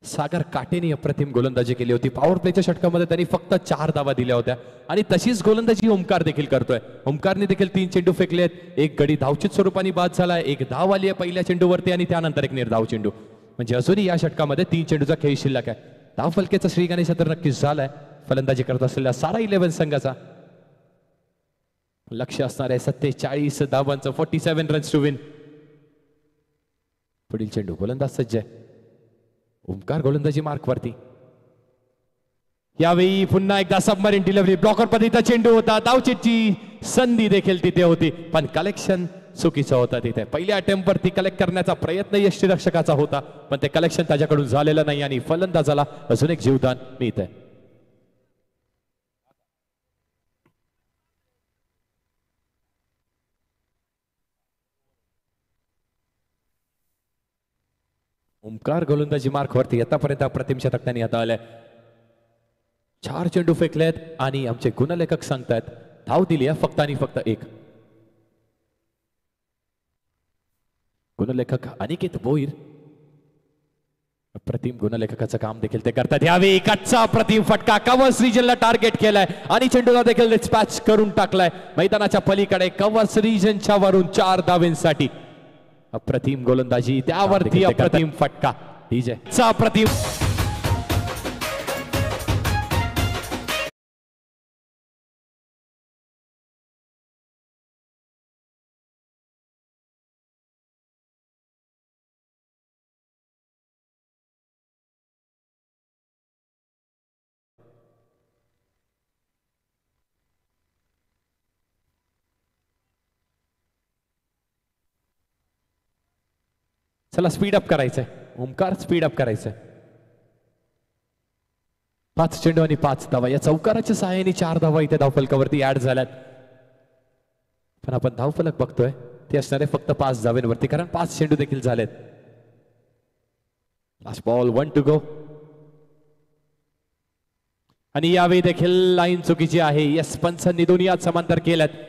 सागर काटेने अप्रतिम गोलंदाजी केली होती. पॉवर प्लेच्या षटकामध्ये त्यांनी फक्त 4 धावा दिल्या होत्या आणि तशीच गोलंदाजी ओमकार देखील करतोय. ओमकारने देखील 3 चेंडू फेकलेत, एक गडी धावचित स्वरूपाने बाद झालाय, एक धाव आली आहे पहिल्या चेंडूवरती आणि त्यानंतर एक निर्धाव चेंडू. म्हणजे अजूनही या षटकामध्ये 3 चेंडूचा खेळ शिल्लक आहे. धाव फलकेचा श्री गणेश तर नक्कीच झालाय. फलंदाजी करत असलेल्या सारा 11 संघाचा लक्ष असणार आहे 47 धावांचं, 47 रन्स टू विन. पुढील चेंडू, गोलंदाज सज्ज आहे. ओमकार गोलंदाजी मार्क वरती. यावेळी पुन्हा एकदा सबमरीन डिलिव्हरी, ब्लॉकर पद्धतीचा चेंडू होता, धावचीची संधी देखील तिथे होती पण कलेक्शन चुकीचं होतं. तिथे पहिल्या अटेम्प्ट वरती कलेक्ट करण्याचा प्रयत्न यष्टीरक्षकाचा होता पण ते कलेक्शन त्याच्याकडून झालेलं नाही आणि फलंदाजाला अजून एक जीवदान मिळतंय. ओमकार गोलंदाजी मार्क वरती. आतापर्यंत अप्रतिम शतक त्यांनी हाताळलंय. 4 चेंडू फेकलेत आणि आमचे गुणलेखक सांगतायत धाव दिली आहे फक्त आणि फक्त 1. गुणलेखक अनिकेत भोईर अप्रतिम गुणलेखकाचं काम देखील ते करतात. यावेळी कच्चा अप्रतिम फटका, कवर्स रिजनला टार्गेट केलाय आणि चेंडूला देखील डिस्पॅच करून टाकलाय मैदानाच्या पलीकडे. कवर्स रिजनच्या वरून 4 धावेंसाठी अप्रतिम गोलंदाजी, त्यावरती अप्रतिम फटका. डीजे अप्रतिम. चला स्पीड अप करायचंय. ओमकार स्पीड अप करायचंय. 5 चेंडू आणि 5 धावा, या चौकाराच्या सहाय्याने 4 धावा इथे धावफलकावरती ऍड झाल्यात. पण आपण धावफलक बघतोय ते असणारे फक्त 5 धावेंवरती कारण 5 चेंडू देखील झालेत. Last ball, 1 to go. आणि यावेळी देखील लाईन चुकीची आहे. यस, पंचांनी दोन्ही आज समांतर केल्यात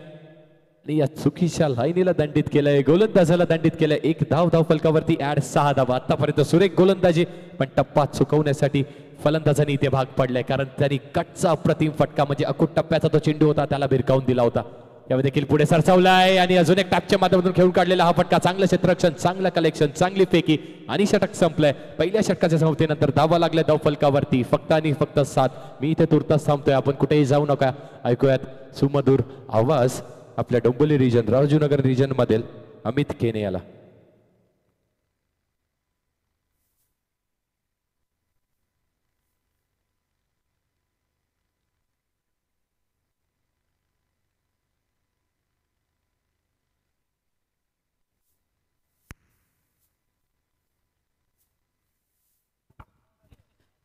आणि या चुकीच्या लाईनीला दंडित केलंय, गोलंदाजाला दंडित केलंय. 1 धाव धावफलकावरती ऍड, 6 धावा. आतापर्यंत सुरेख गोलंदाजी पण टप्पा चुकवण्यासाठी फलंदाजांनी इथे भाग पडलाय कारण त्यांनी कटचा अप्रतिम फटका म्हणजे अकुट टप्प्याचा तो चेंडू होता त्याला भिरकावून दिला होता. यावेळी देखील पुढे सरसावलाय आणि अजून एक टॅपच्या माध्यमातून खेळून काढलेला हा फटका. चांगलं क्षेत्ररक्षण, चांगलं कलेक्शन, चांगली फेकी आणि षटक संपलंय. पहिल्या षटकाच्या समाप्तीनंतर धावा लागल्या धावफलकावरती फक्त आणि फक्त 7. मी इथे तुर्तास थांबतोय, आपण कुठेही जाऊ नका. ऐकूयात सुमधुर आवाज आपल्या डोंबिवली रिजन, राजूनगर रिजन मधील अमित केने याला.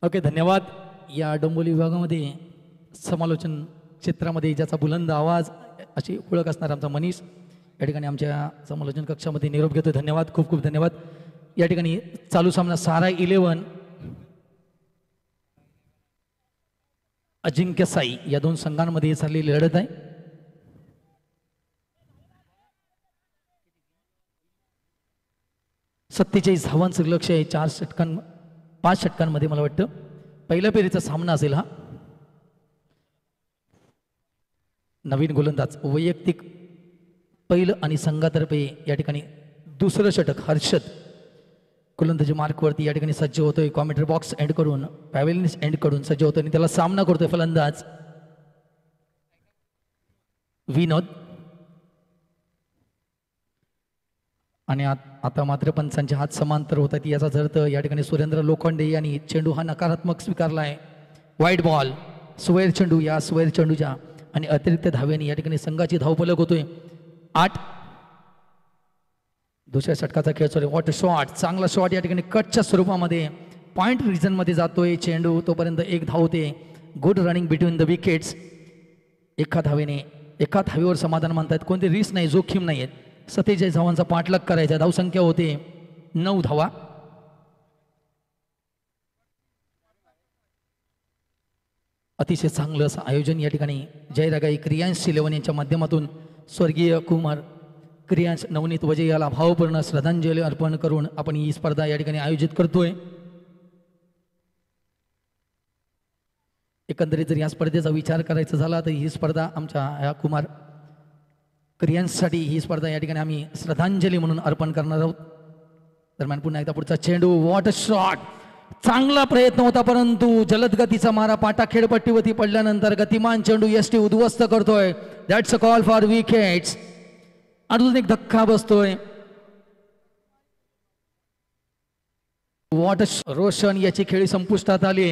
ओके, धन्यवाद. या डोंबिवली विभागामध्ये समालोचन क्षेत्रामध्ये ज्याचा बुलंद आवाज अशी ओळख असणार आमचा मनीष या ठिकाणी आमच्या समालोचन कक्षामध्ये निरोप घेतोय. धन्यवाद, खूप खूप धन्यवाद. या ठिकाणी चालू सामना सारा 11 अजिंक्य साई या दोन संघांमध्ये चाललेली लढत आहे. सत्तेचाळीस धावांचं लक्ष आहे 5 षटकांमध्ये. मला वाटतं पहिल्या फेरीचा सामना असेल हा. नवीन गोलंदाज वैयक्तिक पहिलं आणि संघातर्फे या ठिकाणी दुसरं षटक हर्षद गोलंदाजी मार्कवरती या ठिकाणी सज्ज होतोय. कॉमेंट्री बॉक्स एंड करून पॅव्हेलियन एंड करून सज्ज होतोय आणि त्याला सामना करतोय फलंदाज विनोद. आणि आता मात्र पंचांचे हात समांतर होत आहेत याचा अर्थ या ठिकाणी सुरेंद्र लोखंडे यांनी चेंडू हा नकारात्मक स्वीकारला आहे. वाईट बॉल स्क्वेअर चेंडू. या स्क्वेअर चेंडूच्या आणि अतिरिक्त धाव्याने या ठिकाणी संघाची धावफलक होतोय 8. दुसऱ्या षटकाचा खेळ चालू. वॉट शॉट, चांगला शॉट या ठिकाणी कटच्या स्वरूपामध्ये पॉइंट रिजनमध्ये जातोय चेंडू. तोपर्यंत एक धाव होते. Good running between the wickets. एका धावेवर समाधान मानतायत. कोणती रिस्क नाही, जोखीम नाही आहेत. 47 धावांचा पाठलाग करायचा. धावसंख्या होते 9 धावा. अतिशय चांगलं असं आयोजन या ठिकाणी जयरागाई क्रियांश 11 यांच्या माध्यमातून स्वर्गीय कुमार क्रियांश नवनीत वजे याला भावपूर्ण श्रद्धांजली अर्पण करून आपण ही स्पर्धा या ठिकाणी आयोजित करतोय. एकंदरीत जर या स्पर्धेचा विचार करायचा झाला तर ही स्पर्धा आमच्या या कुमार क्रियांसाठी ही स्पर्धा या ठिकाणी आम्ही श्रद्धांजली म्हणून अर्पण करणार आहोत. दरम्यान पुन्हा एकदा पुढचा चेंडू. वॉट शॉट, चांगला प्रयत्न होता परंतु जलद गतीचा मारा पाटा खेळपट्टीवरती पडल्यानंतर गतिमान चेंडू यष्टी उद्ध्वस्त करतोय. That's a call for wickets. अजून एक धक्का बसतोय. वॉट रोशन याची खेळी संपुष्टात आली.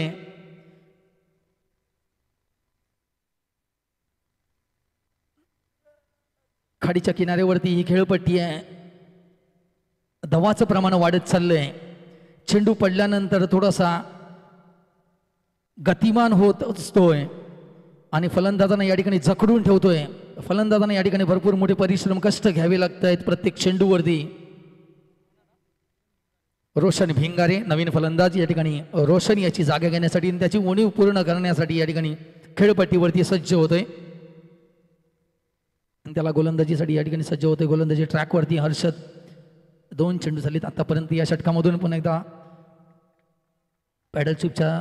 खाडीच्या किनाऱ्यावरती ही खेळपट्टी आहे. धावाचं प्रमाण वाढत चाललंय. चेंडू पडल्यानंतर थोडासा गतिमान होत असतोय आणि फलंदाजांना या ठिकाणी जखडून ठेवतोय. फलंदाजांना या ठिकाणी भरपूर मोठे परिश्रम कष्ट घ्यावे लागत आहेत प्रत्येक चेंडूवरती. रोशन भिंगारे नवीन फलंदाज या ठिकाणी रोशन याची जागा घेण्यासाठी आणि त्याची उणीव पूर्ण करण्यासाठी या ठिकाणी खेळपट्टीवरती सज्ज होतोय. त्याला गोलंदाजीसाठी या ठिकाणी सज्ज होतोय. गोलंदाजी ट्रॅकवरती हर्षद. 2 चेंडू झालेत आतापर्यंत या षटकामधून. पुन्हा एकदा पॅडल चिपच्या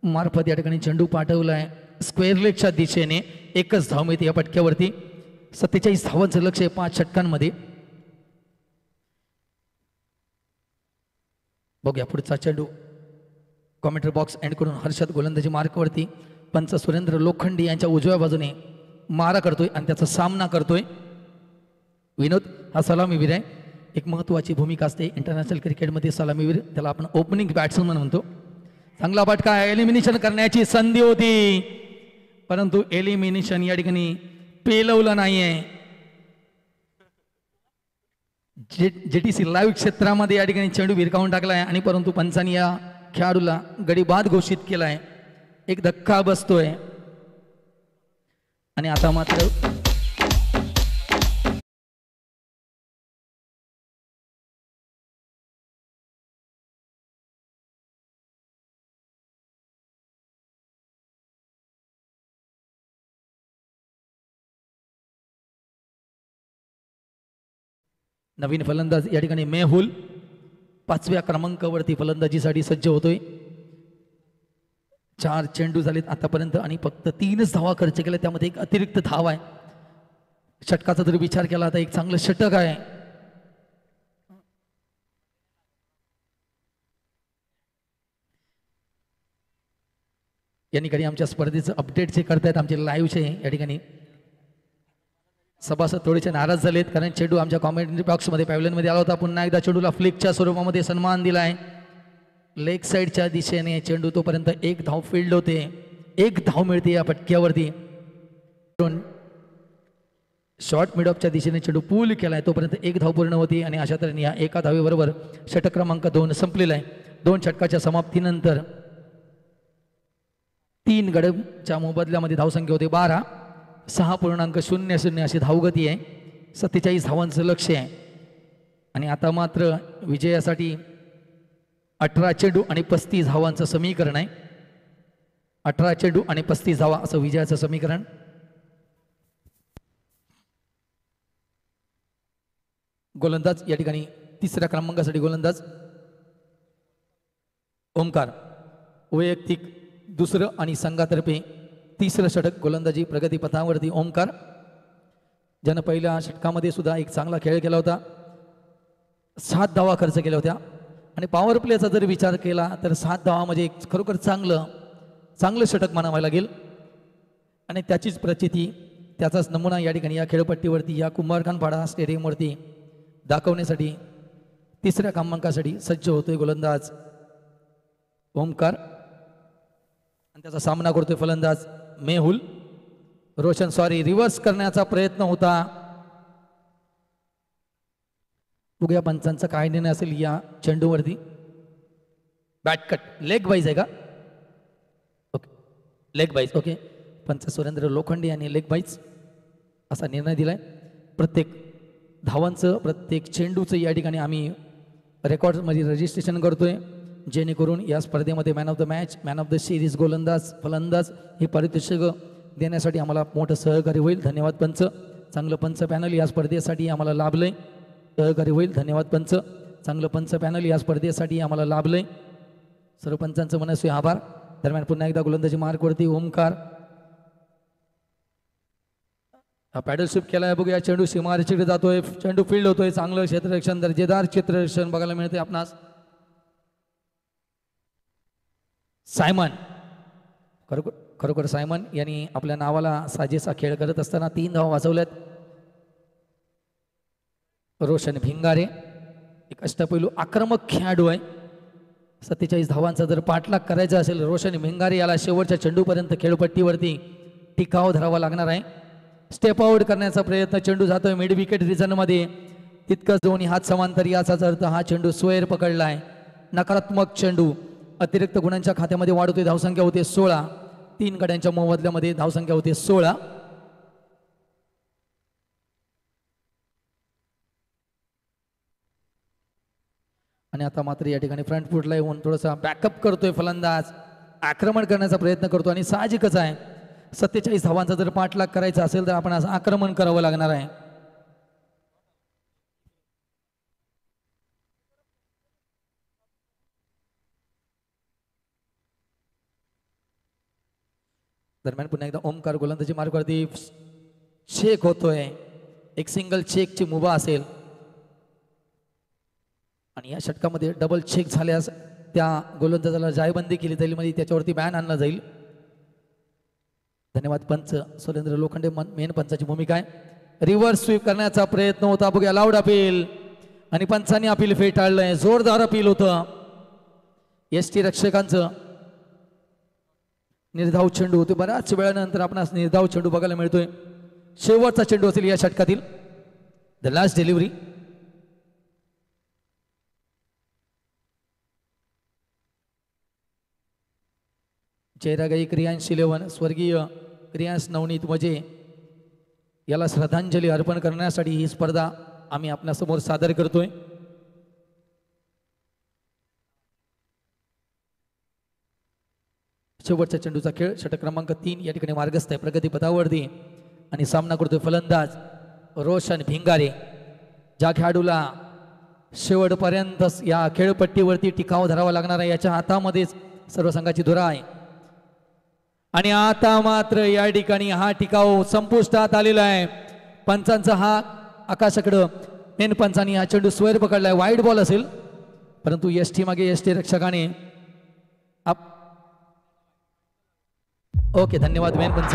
मार्फत या ठिकाणी चेंडू पाठवलाय स्क्वेअर लेगच्या दिशेने. 1च धाव मिळते या पटक्यावरती. 47 धावांचं लक्ष आहे 5 षटकांमध्ये. बघूया पुढचा चेंडू. कॉमेंट्री बॉक्स एंड करून हर्षद गोलंदाजी मार्कवरती. पंच सुरेंद्र लोखंडे यांच्या उजव्या बाजूने मारा करतोय आणि त्याचा सामना करतोय विनोद. हा सलामीवीर आहे. एक महत्त्वाची भूमिका असते इंटरनॅशनल क्रिकेटमध्ये सलामीवीर. त्याला आपण ओपनिंग बॅट्समन म्हणतो. चांगला फटका. एलिमिनेशन करण्याची संधी होती परंतु एलिमिनेशन या ठिकाणी पेलवलं नाहीये. जेटीसी लाईव्ह क्षेत्रामध्ये या ठिकाणी चेंडू भिरकावून टाकलाय आणि परंतु पंचांनी या खेळाडूला गडी बाद घोषित केलाय. एक धक्का बसतोय आणि आता मात्र नवीन फलंदाज या ठिकाणी मेहुल 5व्या क्रमांकावरती फलंदाजीसाठी सज्ज होतोय. 4 चेंडू झालेत आतापर्यंत आणि फक्त 3च धावा खर्च केल्या. त्यामध्ये एक अतिरिक्त धाव आहे. षटकाचा जर विचार केला तर एक चांगलं षटक आहे. या ठिकाणी आमच्या स्पर्धेचं अपडेट जे करतायत आमचे लाईव्हचे या ठिकाणी सभासद थोडेसे नाराज झालेत कारण चेंडू आमच्या कॉमेंट्री बॉक्समध्ये पॅव्हलियनमध्ये आला होता. पुन्हा एकदा चेंडूला फ्लिकच्या स्वरूपामध्ये सन्मान दिलाय. लेग साईडच्या दिशेने चेंडू. तोपर्यंत 1 धाव फील्ड होते. 1 धाव मिळते या पटक्यावरती. शॉर्ट मिडऑफच्या दिशेने चेंडू पूल केलाय. तोपर्यंत 1 धाव पूर्ण होती आणि अशा तऱ्हेने या एका धावेबरोबर षटक क्रमांक 2 संपलेला आहे. 2 षटकाच्या समाप्तीनंतर 3 गड्यांच्या मोबदल्यामध्ये धावसंख्या होते 12. 6.00 अशी धावगती आहे. 47 धावांचं लक्ष आहे. आणि आता मात्र विजयासाठी 18 चेंडू आणि 35 धावांचं समीकरण आहे. 18 चेंडू आणि 35 धावा असं विजयाचं समीकरण. गोलंदाज या ठिकाणी 3ऱ्या क्रमांकासाठी गोलंदाज ओमकार. वैयक्तिक 2रं आणि संघातर्फे 3रं षटक गोलंदाजी प्रगतीपथावरती ओमकार, ज्यानं पहिल्या षटकामध्ये सुद्धा एक चांगला खेळ केला होता. 7 धावा खर्च केल्या होत्या. आणि पॉवर प्लेचा जर विचार केला तर 7 धावा म्हणजे एक खरोखर चांगलं षटक म्हणावं लागेल. आणि त्याचीच प्रचिती, त्याचाच नमुना या ठिकाणी या खेळपट्टीवरती या कुंभारखानपाडा स्टेडियमवरती दाखवण्यासाठी 3ऱ्या क्रमांकासाठी सज्ज होतोय गोलंदाज ओमकार. आणि त्याचा सामना करतोय फलंदाज मेहुल. रोशन रिव्हर्स करण्याचा प्रयत्न होता. बघूया पंचांचा काय निर्णय असेल या चेंडूवरती. बॅटकट लेग वाईज आहे का? Okay, leg wise. ओके, पंच सुरेंद्र लोखंडे यांनी लेग वाईज असा निर्णय दिलाय. प्रत्येक धावांचं, प्रत्येक चेंडूचं या ठिकाणी आम्ही रेकॉर्डमध्ये रजिस्ट्रेशन करतोय, जेणेकरून या स्पर्धेमध्ये man of the match, man of the series, गोलंदाज, फलंदाज हे पारितोषिक देण्यासाठी आम्हाला मोठं सहकार्य होईल. धन्यवाद पंच. चांगलं पंच पॅनल या स्पर्धेसाठी आम्हाला लाभलंय, सहकार्य होईल. धन्यवाद पंच. चांगलं पंच पॅनल या स्पर्धेसाठी आम्हाला लाभलंय. सर्व पंचांचं मनस्वी आभार. दरम्यान पुन्हा एकदा गोलंदाजी मार्कवरती ओमकार हा पॅडलशिप केलाय. बघूया चेंडू सीमारेषेकडे जातोय, चेंडू फील्ड होतोय. चांगलं क्षेत्ररक्षण, दर्जेदार क्षेत्ररक्षण बघायला मिळते आपणास. सायमन, खरोखर सायमन यांनी आपल्या नावाला साजेसा खेळ करत असताना 3 धावा वाचवल्यात. रोशन भिंगारे एक अष्टपैलू आक्रमक खेळाडू आहे. 47 धावांचा जर पाठलाग करायचा असेल रोशन भिंगारे याला शेवटच्या चेंडूपर्यंत खेळपट्टीवरती टिकाव धरावा लागणार आहे. स्टेप आउट करण्याचा प्रयत्न, चेंडू जातोय मिड विकेट रिजनमध्ये. तितकंच दोन्ही हात समांतर, याचाच अर्थ हा चेंडू स्क्वेअर पकडलाय. नकारात्मक चेंडू अतिरिक्त गुणांच्या खात्यामध्ये वाढवतोय. धावसंख्या होते 16. 3 गड्यांच्या मोबदल्यामध्ये धावसंख्या होते 16. आणि आता मात्र या ठिकाणी फ्रंट फुटला येऊन थोडासा बॅकअप करतोय फलंदाज, आक्रमण करण्याचा प्रयत्न करतो. आणि साहजिकच आहे 47 धावांचा जर पाठलाग करायचा असेल तर आपण असं आक्रमण करावं लागणार आहे. दरम्यान पुन्हा एकदा ओमकार गोलंदाजी मार्गावरती चेक होतोय. एक सिंगल चेकची मुभा असेल आणि या षटकामध्ये डबल चेक झाल्यास त्या गोलंदाजाला जायबंदी केली जाईल, म्हणजे त्याच्यावरती बॅन आणला जाईल. धन्यवाद पंच सुरेंद्र लोखंडे, मेन पंचाची भूमिका आहे. रिव्हर्स स्वीप करण्याचा प्रयत्न होता. बघूया लाऊड अपील आणि पंचांनी अपील फेटाळलंय. जोरदार अपील होतं. एसटी रक्षकांचं निर्धाव चेंडू होते. बऱ्याच वेळानंतर आपण निर्धाव चेंडू बघायला मिळतोय. शेवटचा चेंडू असेल या षटकातील, द लास्ट डिलिव्हरी. चेहरागाई क्रियांश 11 स्वर्गीय क्रियांश नवनीत वजे याला श्रद्धांजली अर्पण करण्यासाठी ही स्पर्धा आम्ही आपल्यासमोर सादर करतोय. शेवटच्या चेंडूचा खेळ, षटक क्रमांक 3 या ठिकाणी मार्गस्थ आहे प्रगती पथावरती. आणि सामना करतोय फलंदाज रोशन भिंगारे, ज्या खेळाडूला शेवटपर्यंत या खेळपट्टीवरती टिकाव धरावा लागणार आहे. याच्या हातामध्येच सर्व संघाची धुरा आहे. आणि आता मात्र या ठिकाणी हा टिकाव संपुष्टात आलेला आहे. पंचांचा हा आकाशाकडं, मेन पंचांनी हा चेंडू स्क्वेअर पकडलाय. वाईड बॉल असेल, परंतु एसटी मागे एसटी रक्षकाने ओके, धन्यवाद मेन पंच.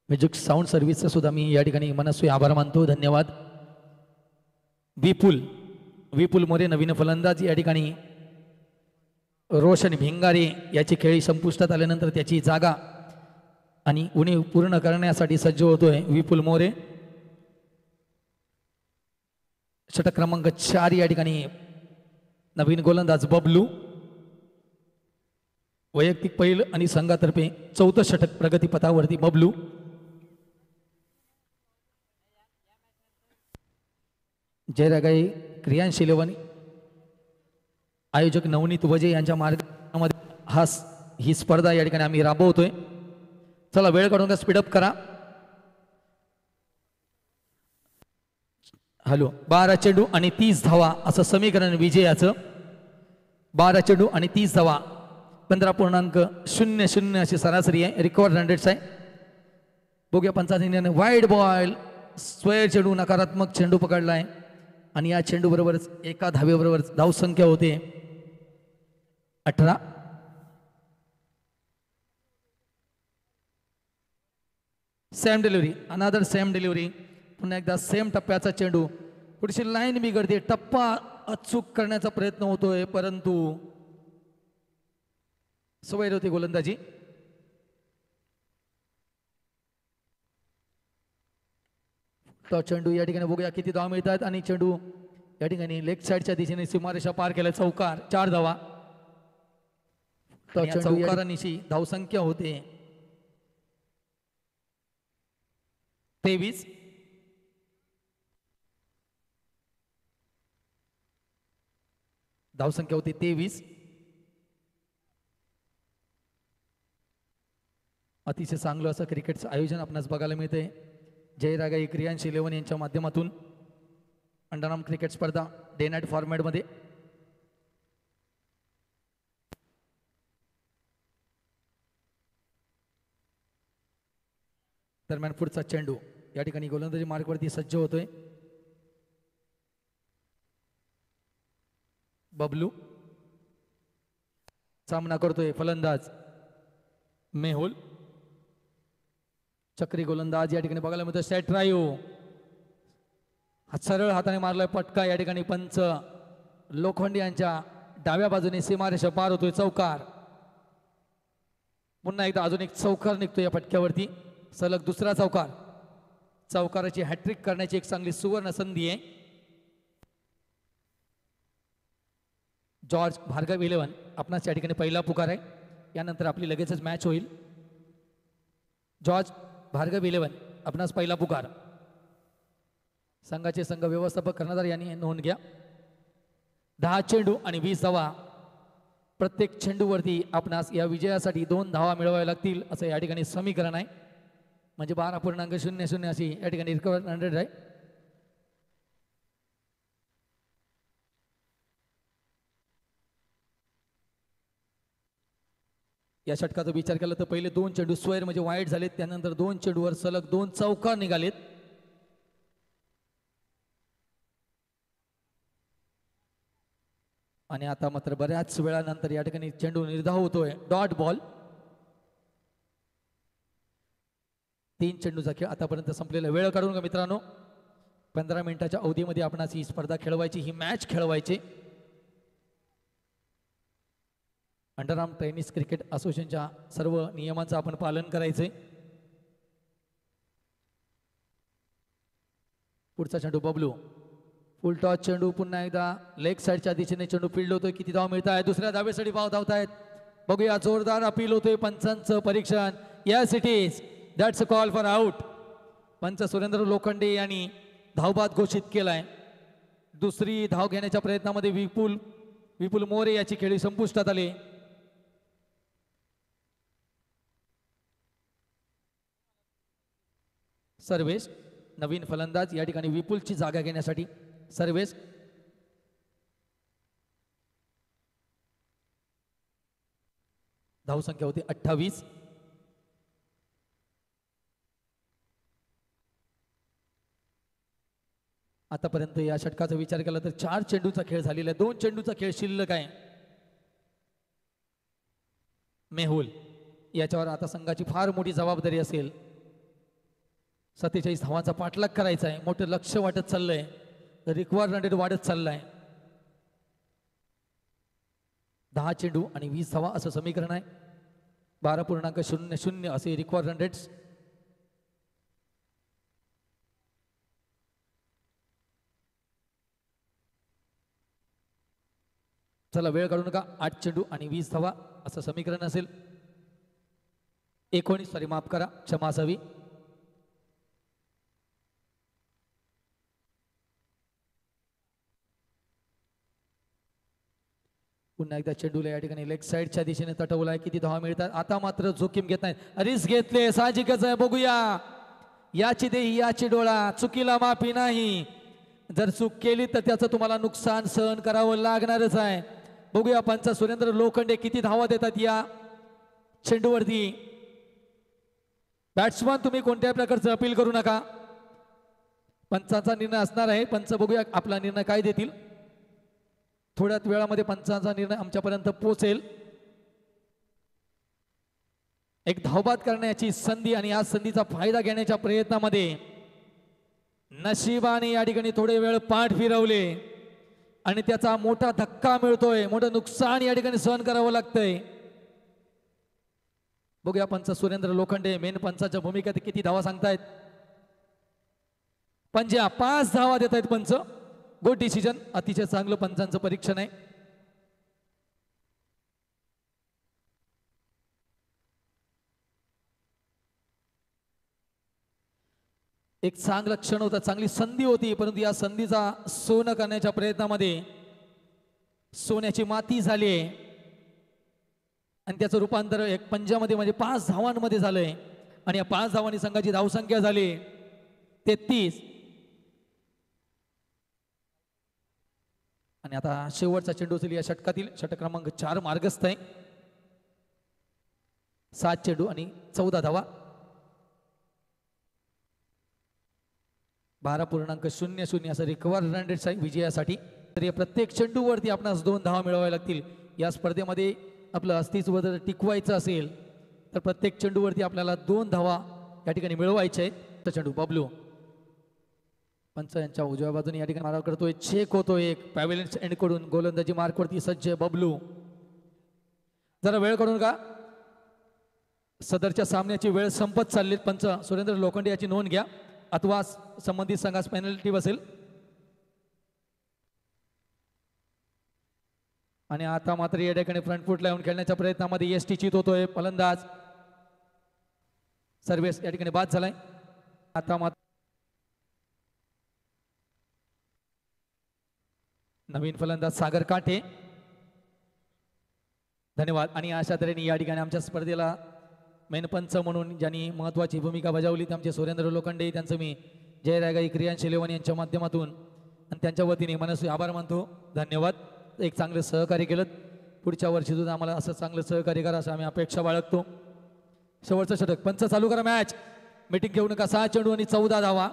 म्युझिक साऊंड सर्व्हिसचा सुद्धा मी या ठिकाणी मनस्वी आभार मानतो. धन्यवाद. विपुल मोरे नवीन फलंदाज या ठिकाणी रोशन भिंगारे याची खेळी संपुष्टात आल्यानंतर त्याची जागा आणि उणीव पूर्ण करण्यासाठी सज्ज होतोय विपुल मोरे. षटक क्रमांक 4 या ठिकाणी नवीन गोलंदाज बबलू. वैयक्तिक पैल आणि संघातर्फे 4थं षटक प्रगतीपथावरती बबलू. जयरागाई क्रियांश 11 आयोजक नवनीत वजे यांच्या मार्गामध्ये ही स्पर्धा या ठिकाणी आम्ही राबवतोय. चला वेळ काढून स्पीडअप करा. हॅलो 12 चेंडू आणि 30 धावा असं समीकरण विजयाचं. 12 चेंडू आणि 30 धावा 15.00 अशी सरासरी आहे. रिकॉर्ड रनरेट्स आहे. बघूया पंचायतीने वाईड बॉल स्क्वेअर चेंडू नकारात्मक चेंडू पकडलाय आणि या चेंडू बरोबरच एका धावेबरोबर धावसंख्या होते 18. सेम डिलिव्हरी अनादर सेम डिलिव्हरी. पुन्हा एकदा सेम टप्प्याचा चेंडू. पुढची लाईन बिघडते. टप्पा अचूक करण्याचा प्रयत्न होतोय परंतु सवय होती गोलंदाजी. तो चेंडू या ठिकाणी बघूया किती धावा मिळतात आणि चेंडू या ठिकाणी लेग साईडच्या दिशेने सीमारेषा पार केला. चौकार 4 धावा. चौकारानिशी धावसंख्या होते 23. धावसंख्या होती 23. अतिशय चांगलं असं क्रिकेटचं आयोजन आपणास बघायला मिळते. जयरागाई क्रियांश 11 यांच्या माध्यमातून अंडरआर्म क्रिकेट स्पर्धा डे नाईट फॉर्मॅटमध्ये. दरम्यान पुढचा चेंडू या ठिकाणी गोलंदाजी मार्गवरती सज्ज होतोय बबलू. सामना करतोय फलंदाज मेहुल. चक्री गोलंदाज या ठिकाणी बघायला मिळतो. सेट ड्राईव्ह सरळ हाताने मारलाय पटका. या ठिकाणी पंच लोखंडी यांच्या डाव्या बाजूने सीमारेषा पार होतोय. चौकार. पुन्हा एकदा अजून एक चौकार निघतो या पटक्यावरती. सलग दुसरा चौकार. चौकाराची हॅट्रिक करण्याची एक चांगली सुवर्ण संधी आहे. जॉर्ज भार्गव 11 आपणास या ठिकाणी पहिला पुकार आहे. यानंतर आपली लगेचच मॅच होईल. जॉर्ज भार्गव 11 आपणास पहिला पुकार. संघाचे संघ व्यवस्थापक कर्णधार यांनी नोंद घ्या. 10 चेंडू आणि 20 धावा. प्रत्येक चेंडूवरती आपणास या विजयासाठी 2 धावा मिळवाव्या लागतील असं या ठिकाणी समीकरण आहे. म्हणजे 12.00 अशी या ठिकाणी रिकव्हर 100 आहे. या षटकाचा विचार केला तर पहिले 2 चेंडू स्क्वेअर म्हणजे वाईड झालेत. त्यानंतर 2 चेंडूवर सलग 2 चौकार निघालेत. आणि आता मात्र बऱ्याच वेळानंतर या ठिकाणी चेंडू निर्धाव होतोय. Dot ball. 3 चेंडूचा खेळ आतापर्यंत संपलेला. वेळ काढून का मित्रांनो. 15 मिनिटाच्या अवधीमध्ये आपणास ही स्पर्धा खेळवायची, ही मॅच खेळवायची. अंडरआर्म टेनिस क्रिकेट असोसिएशनच्या सर्व नियमांचं आपण पालन करायचंय. पुढचा चेंडू बबलू. फुल टॉस चेंडू. पुन्हा एकदा लेग साईडच्या दिशेने चेंडू फील्ड होतोय. किती धाव मिळत आहे. दुसऱ्या धावेसाठी धाव धावतायत. बघूया. जोरदार अपील होतोय. पंचांचं परीक्षण. Yes it is. That's a call for out. पंच सुरेंद्र लोखंडे यांनी धावबाद घोषित केलाय. दुसरी धाव घेण्याच्या प्रयत्नामध्ये विपुल मोरे याची खेळी संपुष्टात आली. सर्वेश नवीन फलंदाज या ठिकाणी विपुलची जागा घेण्यासाठी. सर्वेश धावसंख्या होती 28. आतापर्यंत या षटकाचा विचार केला तर 4 चेंडूचा खेळ झालेला आहे. 2 चेंडूचा खेळ शिल्लक आहे. मेहुल याच्यावर आता संघाची फार मोठी जबाबदारी असेल. 47 धावांचा पाठलाग करायचा आहे. मोठं लक्ष वाटत चाललंय. रिक्वायर्ड रन रेट वाढत चाललाय. 10 चेंडू आणि 20 धावा असं समीकरण आहे. 12.00 असे रिकॉर्ड रन रेट्स. चला वेळ काढू नका. 8 चेंडू आणि 20 धावा असं समीकरण असेल. 19 सॉरी माफ करा, क्षमा असावी. पुन्हा एकदा चेंडूला या ठिकाणी लेग साईडच्या दिशेने तटवलाय. किती धावा मिळतात. आता मात्र जोखीम घेत नाहीत. रिस्क घेतले साहजिकच आहे. बघूया याची देही याची डोळा. चुकीला माफी नाही. जर चूक केली तर त्याचं तुम्हाला नुकसान सहन करावं लागणारच आहे. बघूया पंच सुरेंद्र लोखंडे किती धावा देतात या चेंडूवरती. बॅट्समन तुम्ही कोणत्याही प्रकारचं अपील करू नका. पंचाचा निर्णय असणार आहे. पंच बघूया आपला निर्णय काय देतील. थोड्याच वेळामध्ये पंचाचा निर्णय आमच्यापर्यंत पोहोचेल. एक धावबाद करण्याची संधी आणि या संधीचा फायदा घेण्याच्या प्रयत्नामध्ये नशिबाने या ठिकाणी थोडे वेळ पाठ फिरवले आणि त्याचा मोठा धक्का मिळतोय. मोठं नुकसान या ठिकाणी सहन करावं लागतंय. बघूया पंच सुरेंद्र लोखंडे मेन पंचाच्या भूमिकेत किती धावा सांगतायत. 5 धावा देत आहेत पंच. Good decision. अतिशय चांगलं पंचांचं परीक्षण आहे. एक चांगलं क्षण होता, चांगली संधी होती, परंतु या संधीचा सोनं करण्याच्या प्रयत्नामध्ये सोन्याची माती झाली आणि त्याचं रूपांतर एक पंजामध्ये म्हणजे 5 धावांमध्ये झालंय. आणि या 5 धावांनी संघाची धावसंख्या झाली 33. आणि आता शेवटचा चेंडू असेल या षटकातील. षटक क्रमांक 4 मार्गस्थ आहे. 7 चेंडू आणि 14 धावा. 12.00 असं रिकव्हर रन रेट आहे विजयासाठी. तर या प्रत्येक चेंडूवरती आपणास 2 धावा मिळवाव्या लागतील. या स्पर्धेमध्ये आपलं अस्तित्व जर टिकवायचं असेल तर प्रत्येक चेंडूवरती आपल्याला 2 धावा या ठिकाणी मिळवायचे आहेत. तर चेंडू बबलू पंच यांच्या उजव्या बाजूने या ठिकाणी मारा करतोय. चेक होतोय. एक पॅव्हेलियन्स एंड कडून गोलंदाजी मार्कवरती सज्ज बबलू. जरा वेळ काढून का सदरच्या सामन्याची वेळ संपत चालली. पंच सुरेंद्र लोखंडे याची नोंद घ्या अथवा संबंधित संघास पेनल्टी बसेल. आणि आता मात्र या ठिकाणी फ्रंट फूट लावून खेळण्याच्या प्रयत्नामध्ये एसटी चित होतोय फलंदाज. सर्व्हिस या ठिकाणी बाद झालाय. आता मात्र नवीन फलंदाज सागर काठे. धन्यवाद. आणि अशा तऱ्हेने या ठिकाणी आमच्या स्पर्धेला मेन पंच म्हणून ज्यांनी महत्त्वाची भूमिका बजावली ते आमचे सुरेंद्र लोखंडे. त्यांचं मी जय रायगाई क्रियांश इलेव्हन यांच्या माध्यमातून आणि त्यांच्या वतीने मनस्वी आभार मानतो. धन्यवाद. एक चांगलं सहकार्य केलं. पुढच्या वर्षी सुद्धा आम्हाला असं चांगलं सहकार्य करा असं आम्ही अपेक्षा बाळगतो. शेवटचं षटक. पंच चालू करा मॅच. मीटिंग घेऊ नका. 6 चेंडू आणि 14 धावा.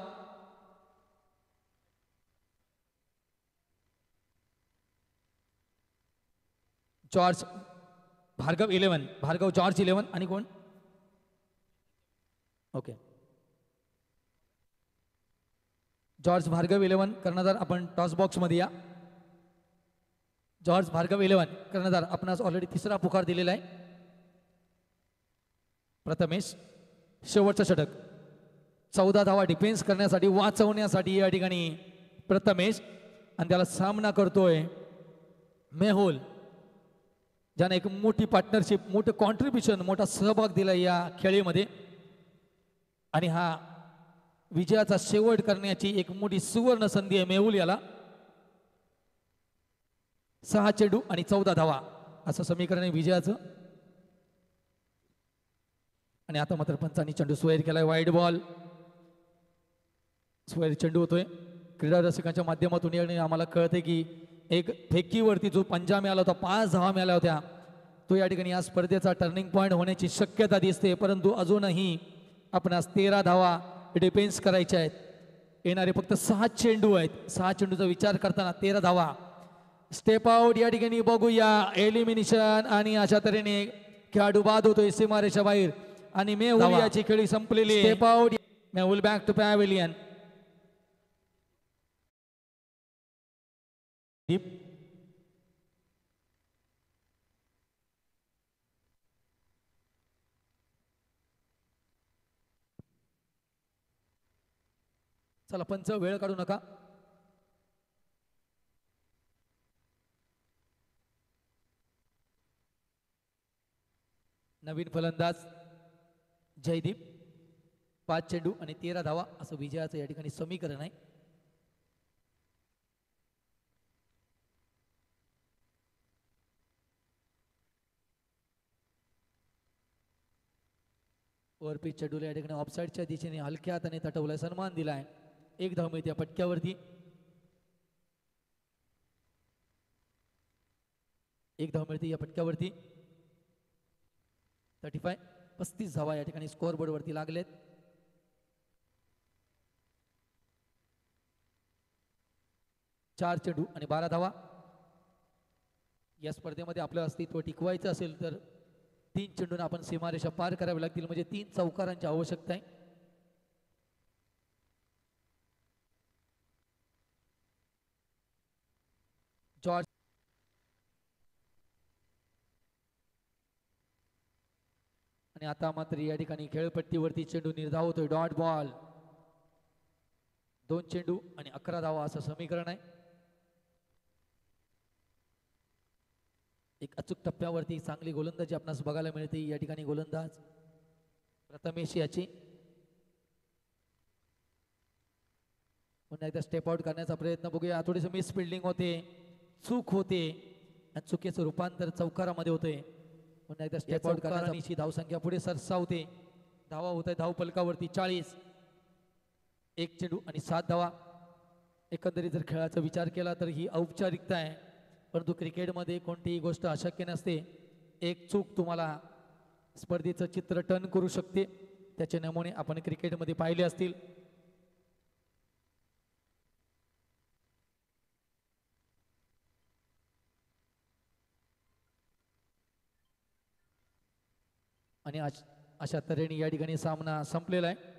जॉर्ज भार्गव 11. भार्गव जॉर्ज 11 आणि कोण ओके जॉर्ज भार्गव 11 कर्णधार. आपण टॉस बॉक्स मध्ये या. जॉर्ज भार्गव 11 कर्णधार. आपणास ऑलरेडी 3रा पुकार दिलेला आहे. प्रथमेश. शेवटचं षटक. 14 धावा डिफेन्स करण्यासाठी वाचवण्यासाठी या ठिकाणी प्रथमेश आणि त्याला सामना करतोय मेहुल, ज्याने एक मोठी पार्टनरशिप, मोठं कॉन्ट्रीब्युशन, मोठा सहभाग दिला या खेळीमध्ये. आणि हा विजयाचा शेवट करण्याची एक मोठी सुवर्ण संधी आहे मेहुल याला. 6 चेंडू आणि 14 धावा असं समीकरण आहे विजयाचं. आणि आता मात्र पंचांनी चेंडू स्वेअर केलाय. Wide ball. स्वेअर चेंडू होतोय. क्रीडा रसिकांच्या माध्यमातून याने आम्हाला कळते की एक फेकीवरती जो पंजा मिळाला होता, 5 धावा मिळाल्या होत्या, तो या ठिकाणी या स्पर्धेचा टर्निंग पॉईंट होण्याची शक्यता दिसते. परंतु अजूनही आपणास 13 धावा डिफेन्स करायच्या आहेत. येणारे फक्त 6 चेंडू आहेत. 6 चेंडूचा विचार करताना 13 धावा. स्टेप आउट या ठिकाणी बघूया. एलिमिनेशन. आणि अशा तऱ्हेने खेळाडू बाद होतोय सीमारेषा बाहेर आणि मेहुल याची खेळी संपलेली. Step out. Mehul back to pavilion. चला पंच वेळ काढू नका. नवीन फलंदाज जयदीप 5 चेंडू आणि 13 धावा असं विजयाचं या ठिकाणी समीकरण आहे. ओव्हरपिच चेंडूला या ठिकाणी ऑफसाईडच्या दिशेने हलक्या हाताने तटवलाय, सन्मान दिलाय. 1 धाव मिळते या पटक्यावरती. 1 धाव मिळते या पटक्यावरती. 35 धावा या ठिकाणी स्कोअर बोर्डवरती लागलेत. चार चेंडू आणि 12 धावा. या स्पर्धेमध्ये आपलं अस्तित्व टिकवायचं असेल तर 3 चेंडून आपण सीमारेषा पार करावी लागतील, म्हणजे 3 चौकारांची आवश्यकता आहे. जॉर्ज आणि आता मात्र या ठिकाणी खेळपट्टीवरती चेंडू निर्धाव होतोय. Dot ball. 2 चेंडू आणि 11 धावा असं समीकरण आहे. एक अचूक टप्प्यावरती चांगली गोलंदाजी आपणास बघायला मिळते. या ठिकाणी गोलंदाज प्रथमेश याची पुन्हा एकदा स्टेप आउट करण्याचा प्रयत्न बघूया. थोडीसं मिस फिल्डिंग होते, चूक होते आणि चुकीचं रूपांतर चौकारामध्ये होते. पुन्हा एकदा स्टेप आउट करण्याची धावसंख्या पुढे सरसावते. धावा होत आहे धाव पलकावरती 40. 1 चेंडू आणि 7 धावा. एकंदरीत जर खेळाचा विचार केला तर ही औपचारिकता आहे, परंतु क्रिकेटमध्ये कोणतीही गोष्ट अशक्य नसते. एक चूक तुम्हाला स्पर्धेचं चित्र टर्न करू शकते. त्याचे नमुने आपण क्रिकेटमध्ये पाहिले असतील. आणि अशा तऱ्हेने या ठिकाणी सामना संपलेला आहे.